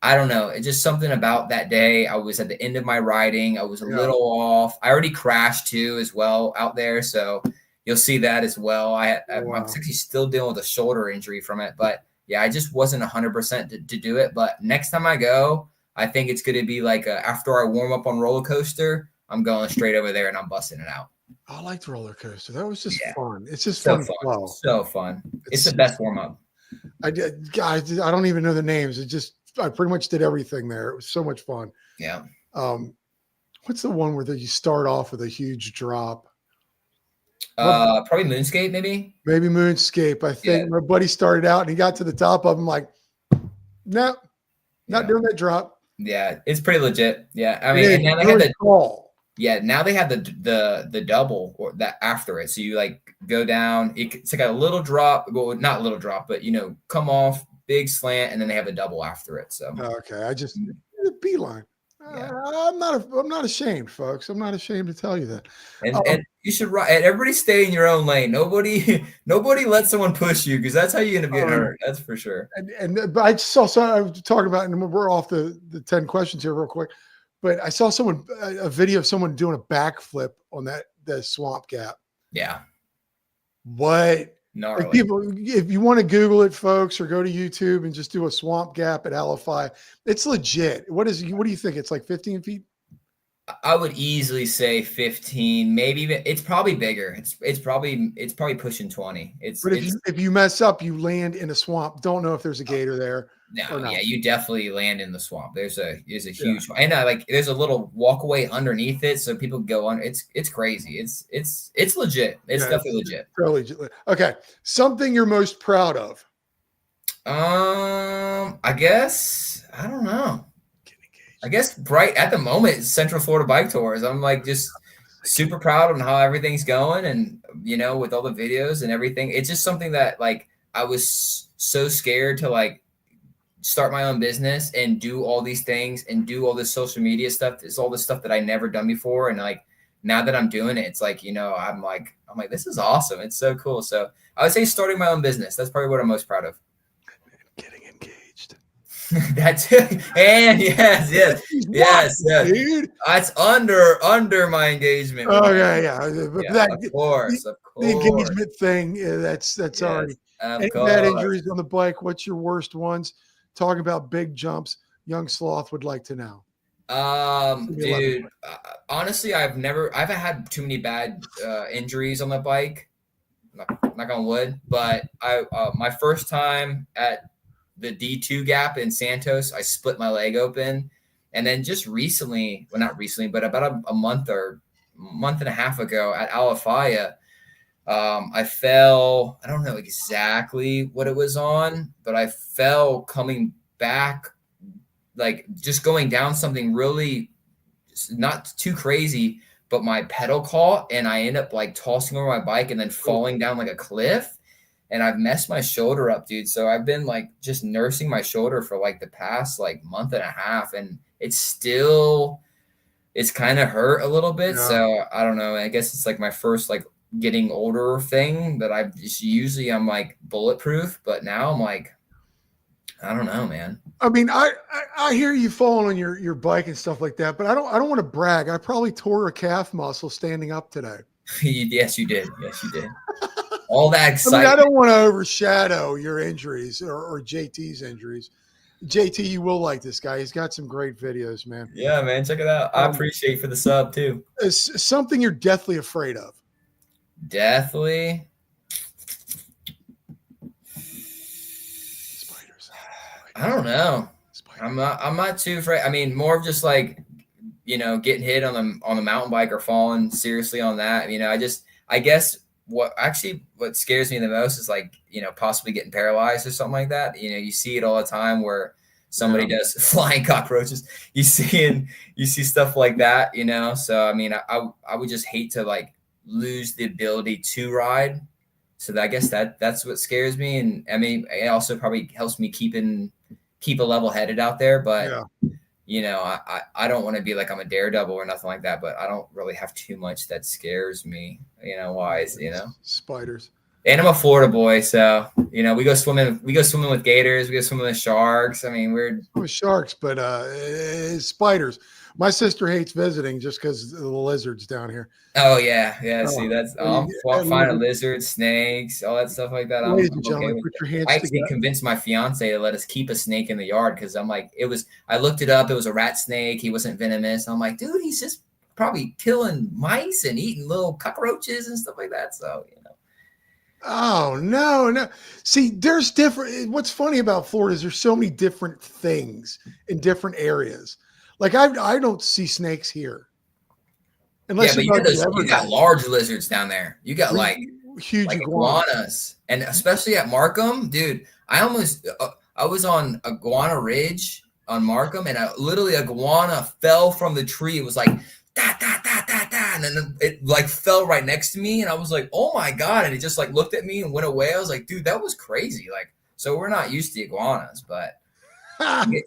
I don't know. It's just something about that day. I was at the end of my riding. I was a little off. I already crashed too as well out there. So you'll see that as well. I'm actually still dealing with a shoulder injury from it, but yeah, I just wasn't 100% to do it. But next time I go, I think it's going to be like after I warm up on roller coaster, I'm going straight over there and I'm busting it out. I liked roller coaster. That was just fun. It's just so fun. Flow. So fun. It's the best warm up. I don't even know the names. I pretty much did everything there. It was so much fun. Yeah. What's the one where you start off with a huge drop? Probably Moonscape, maybe Moonscape. I think my buddy started out and he got to the top of them like, no, not doing that drop. Yeah, it's pretty legit. Yeah, I mean, and now they have the call. Yeah, now they have the double or that after it. So you like go down. It's like a little drop. Well, not a little drop, but come off, big slant, and then they have a double after it. So okay, The beeline. Yeah. I'm not ashamed, folks. I'm not ashamed to tell you that. And you should everybody stay in your own lane. Nobody let someone push you, because that's how you end up getting hurt. That's for sure. But I saw I was talking about, and we're off the 10 questions here real quick. But I saw a video of someone doing a backflip on the swamp gap. Yeah. What? Gnarly. Like people, if you want to Google it, folks, or go to YouTube and just do a swamp gap at Alify, it's legit. What do you think? It's like 15 feet? I would easily say 15, maybe even, it's probably bigger. It's probably pushing 20. But if you mess up, you land in a swamp. Don't know if there's a gator there. No, yeah, you definitely land in the swamp. There's a huge, and like there's a little walkway underneath it, so people go on. It's crazy. It's legit. It's definitely legit. Totally legit. Okay, something you're most proud of. I guess I don't know. I guess right at the moment, Central Florida Bike Tours. I'm like just super proud on how everything's going, and with all the videos and everything. It's just something that like I was so scared to like start my own business and do all these things and do all this social media stuff. It's all this stuff that I never done before. And like, now that I'm doing it, it's like, I'm like, this is awesome. It's so cool. So I would say starting my own business. That's probably what I'm most proud of. Getting engaged. That's and yes. Dude. That's under my engagement. Oh yeah. Of course. The engagement thing. That's already. Any bad injuries on the bike? What's your worst ones? Talking about big jumps, young sloth would like to know. Dude, honestly, I've had too many bad injuries on the bike. Knock on wood. But my first time at the D2 gap in Santos, I split my leg open, and then just recently, well, not recently, but about a month and a half ago at Alafaya, I fell. I don't know exactly what it was on, but I fell coming back, like just going down something really not too crazy, but my pedal caught and I end up like tossing over my bike and then falling down like a cliff. And I've messed my shoulder up, dude. So I've been like just nursing my shoulder for like the past like month and a half, and it's kind of hurt a little bit. Yeah. So I don't know. I guess it's like my first like getting older thing that I'm like bulletproof, but now I'm like, I don't know, man. I mean, I hear you falling on your bike and stuff like that, but I don't want to brag. I probably tore a calf muscle standing up today. Yes, you did. All that excitement. I don't want to overshadow your injuries or JT's injuries. JT, you will like this guy. He's got some great videos, man. Yeah, man. Check it out. I appreciate you for the sub too. Something you're deathly afraid of. Deathly. Spiders. I don't know. I'm not too afraid. I mean, more of just like, getting hit on the mountain bike or falling seriously on that. I guess what scares me the most is like, possibly getting paralyzed or something like that. You see it all the time where somebody does flying cockroaches. You see stuff like that, So, I mean, I would just hate to like lose the ability to ride. So I guess that's what scares me. And I mean, it also probably helps me keep a level headed out there. But, I don't want to be like I'm a daredevil or nothing like that, but I don't really have too much that scares me, wise, Spiders. And I'm a Florida boy, so we go swimming with gators, we go swimming with sharks. I mean, we're with sharks, but spiders. My sister hates visiting just because of the lizards down here. Oh yeah. See, that's I'm finding lizards, snakes, all that stuff like that. Ladies and gentlemen, put your hands I actually convinced my fiance to let us keep a snake in the yard because I'm like, I looked it up. It was a rat snake. He wasn't venomous. I'm like, dude, he's just probably killing mice and eating little cockroaches and stuff like that. So Oh no. See, there's different. What's funny about Florida is there's so many different things in different areas. Like I don't see snakes here. Unless you got large lizards down there. You got like huge iguanas, and especially at Markham, dude. I was on Iguana Ridge on Markham, and literally a iguana fell from the tree. It was like da da da da da, and then it like fell right next to me, and I was like, oh my god! And it just like looked at me and went away. I was like, dude, that was crazy. Like, so we're not used to iguanas, but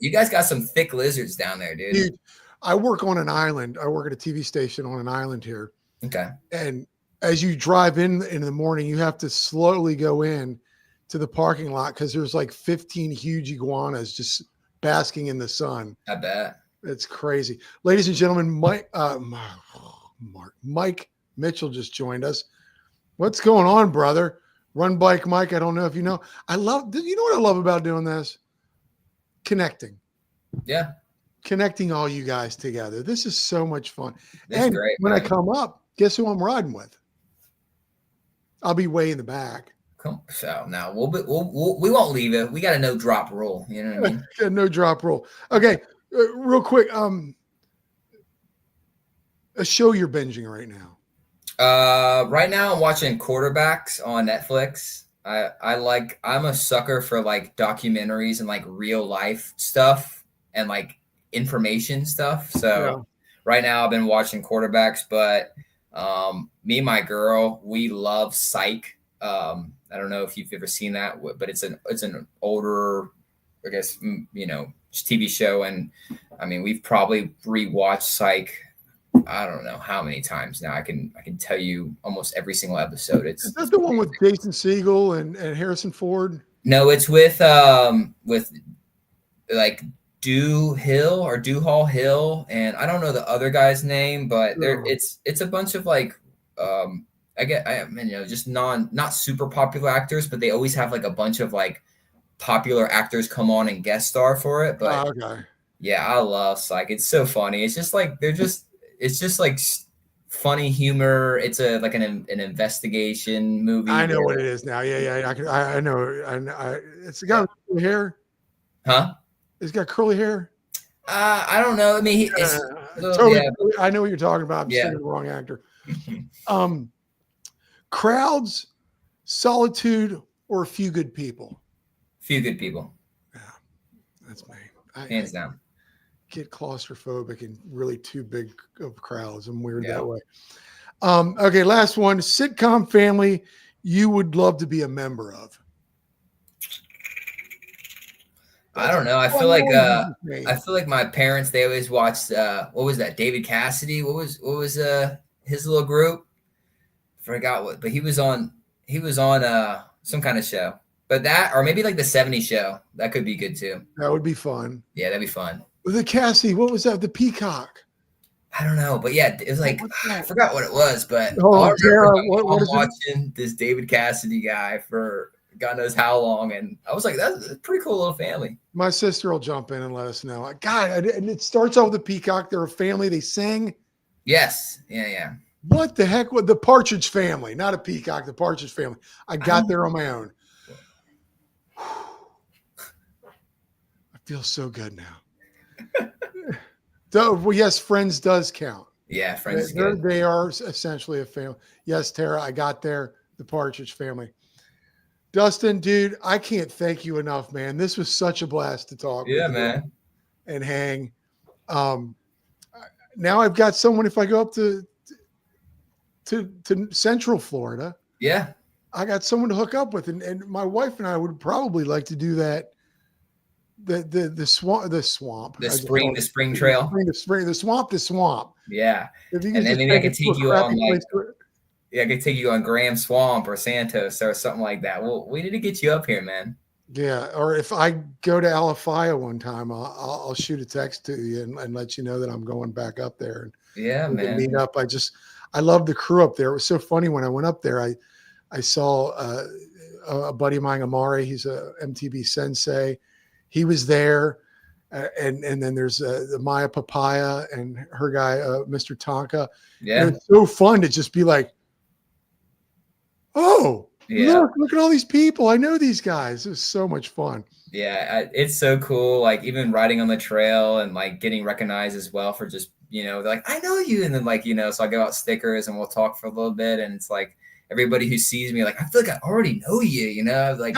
You guys got some thick lizards down there, dude. Dude, I work on an island. I work at a TV station on an island here. Okay. And as you drive in the morning, you have to slowly go in to the parking lot because there's like 15 huge iguanas just basking in the sun. I bet. It's crazy. Ladies and gentlemen, Mike Mitchell just joined us. What's going on, brother? Run Bike Mike. I don't know if you know. You know what I love about doing this? Connecting. Yeah. Connecting all you guys together. This is so much fun. That's and great, when man. I come up, guess who I'm riding with? I'll be way in the back. So now we won't leave it. We got a no drop rule. You know what I mean? No drop rule. Okay, real quick. A show you're binging right now. Right now I'm watching Quarterbacks on Netflix. I'm a sucker for like documentaries and like real life stuff and like information stuff. So right now I've been watching Quarterbacks, but me and my girl, we love Psych. I don't know if you've ever seen that, but it's an older, I guess, TV show. And I mean, we've probably rewatched Psych. I don't know how many times now. I can tell you almost every single episode. Is that the one with Jason Segel and Harrison Ford? No, it's with like Duvall Hill, and I don't know the other guy's name, but it's a bunch of like just not super popular actors, but they always have like a bunch of like popular actors come on and guest star for it. But yeah, I love Psych. It's so funny. It's just like it's just like funny humor. It's like an investigation movie. I know what it is now. Yeah. I know. It's got curly hair. Huh? It's got curly hair. I don't know. I mean, I know what you're talking about. I'm saying the wrong actor. Crowds, solitude, or a few good people? Few good people. Yeah, that's me. Hands down. Get claustrophobic and really too big of crowds. I'm weird that way. Okay, last one. Sitcom family you would love to be a member of? I don't know. I feel like my parents, they always watched what was that? David Cassidy. What was his little group? Forgot what, but he was on some kind of show. But that, or maybe like the 70s show, that could be good too. That would be fun. Yeah, that'd be fun. The Cassidy, what was that? The Peacock. I don't know, but yeah, it was like I forgot what it was, but I'm watching this David Cassidy guy for God knows how long, and I was like, that's a pretty cool little family. My sister will jump in and let us know. God, and it starts off with the Peacock. They're a family. They sing. Yes. Yeah. What the heck with the Partridge Family? Not a Peacock, the Partridge Family. I got there on my own. I feel so good now. Well, yes, Friends does count. Yeah, Friends is good. They are essentially a family. Yes, Tara, I got there. The Partridge Family. Dustin, dude, I can't thank you enough, man. This was such a blast to talk with you man. And hang. Now I've got someone, if I go up to Central Florida. Yeah. I got someone to hook up with. And my wife and I would probably like to do that. The swamp. The spring trail. The swamp. Yeah. And then maybe I could take you on I could take you on Graham Swamp or Santos or something like that. Well, we need to get you up here, man. Yeah. Or if I go to Alafaya one time, I'll shoot a text to you and let you know that I'm going back up there. And man. Meet up. I love the crew up there. It was so funny when I went up there. I saw a buddy of mine, Amari. He's a MTB sensei. He was there. And then there's the Maya Papaya and her guy, Mr. Tonka. Yeah. And it's so fun to just be like, oh, yeah. Look at all these people. I know these guys. It was so much fun. Yeah, it's so cool. Like even riding on the trail and like getting recognized as well for just, they're like, I know you. And then like, so I give out stickers and we'll talk for a little bit. And it's like everybody who sees me, like, I feel like I already know you, like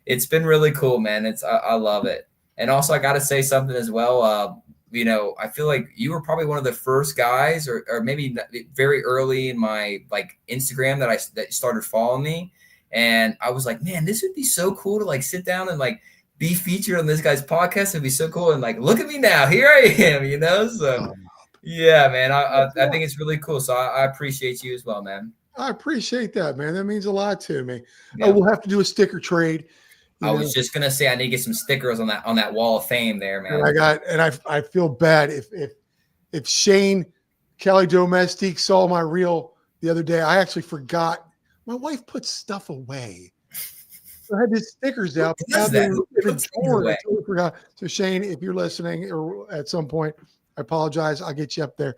it's been really cool, man. I love it. And also I got to say something as well. I feel like you were probably one of the first guys or maybe very early in my like Instagram that started following me. And I was like, man, this would be so cool to like sit down and like be featured on this guy's podcast. It'd be so cool. And like, look at me now, here I am, you know? So yeah, man, I think it's really cool. So I appreciate you as well, man. I appreciate that, man. That means a lot to me. Yeah. We'll have to do a sticker trade. I was just gonna say I need to get some stickers on that wall of fame there, man. And I feel bad if Shane Kelly Domestique saw my reel the other day. I actually forgot. My wife put stuff away. So I had these stickers out. Now they were in a drawer. I totally forgot. So Shane, if you're listening or at some point, I apologize. I'll get you up there.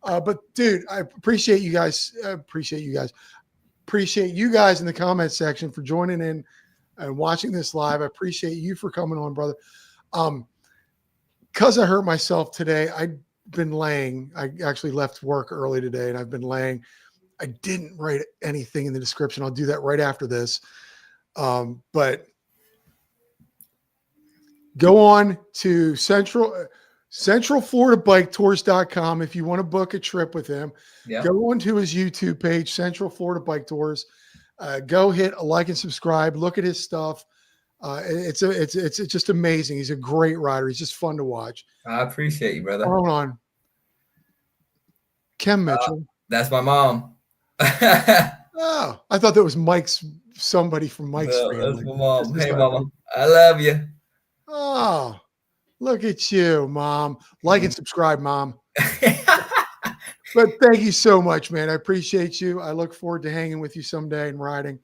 But dude, I appreciate you guys. Appreciate you guys in the comment section for joining in and watching this live. I appreciate you for coming on, brother. Because I hurt myself today, I've been laying. I actually left work early today, and I've been laying. I didn't write anything in the description. I'll do that right after this. But go on to CentralFloridaBikeTours.com if you want to book a trip with him. Yeah. Go on to his YouTube page, Central Florida Bike Tours. Go hit a like and subscribe. Look at his stuff. It's just amazing. He's a great rider. He's just fun to watch. I appreciate you, brother. Hold on. Kim Mitchell. That's my mom. Oh, I thought that was somebody from Mike's family. That's my mom. Hey, mama. I love you. Oh, look at you, Mom. Like and subscribe, Mom. But thank you so much, man. I appreciate you. I look forward to hanging with you someday and riding.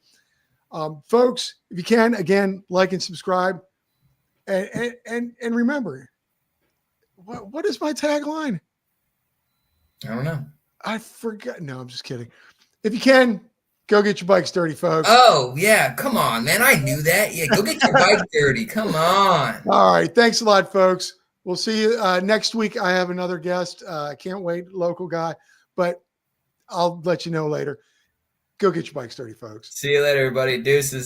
Folks, if you can, again, like and subscribe. And remember, what is my tagline? I don't know. I forgot. No, I'm just kidding. If you can, go get your bikes dirty, folks. Oh, yeah. Come on, man. I knew that. Yeah, go get your bike dirty. Come on. All right. Thanks a lot, folks. We'll see you next week. I have another guest. I can't wait. Local guy. But I'll let you know later. Go get your bikes dirty, folks. See you later, everybody. Deuces.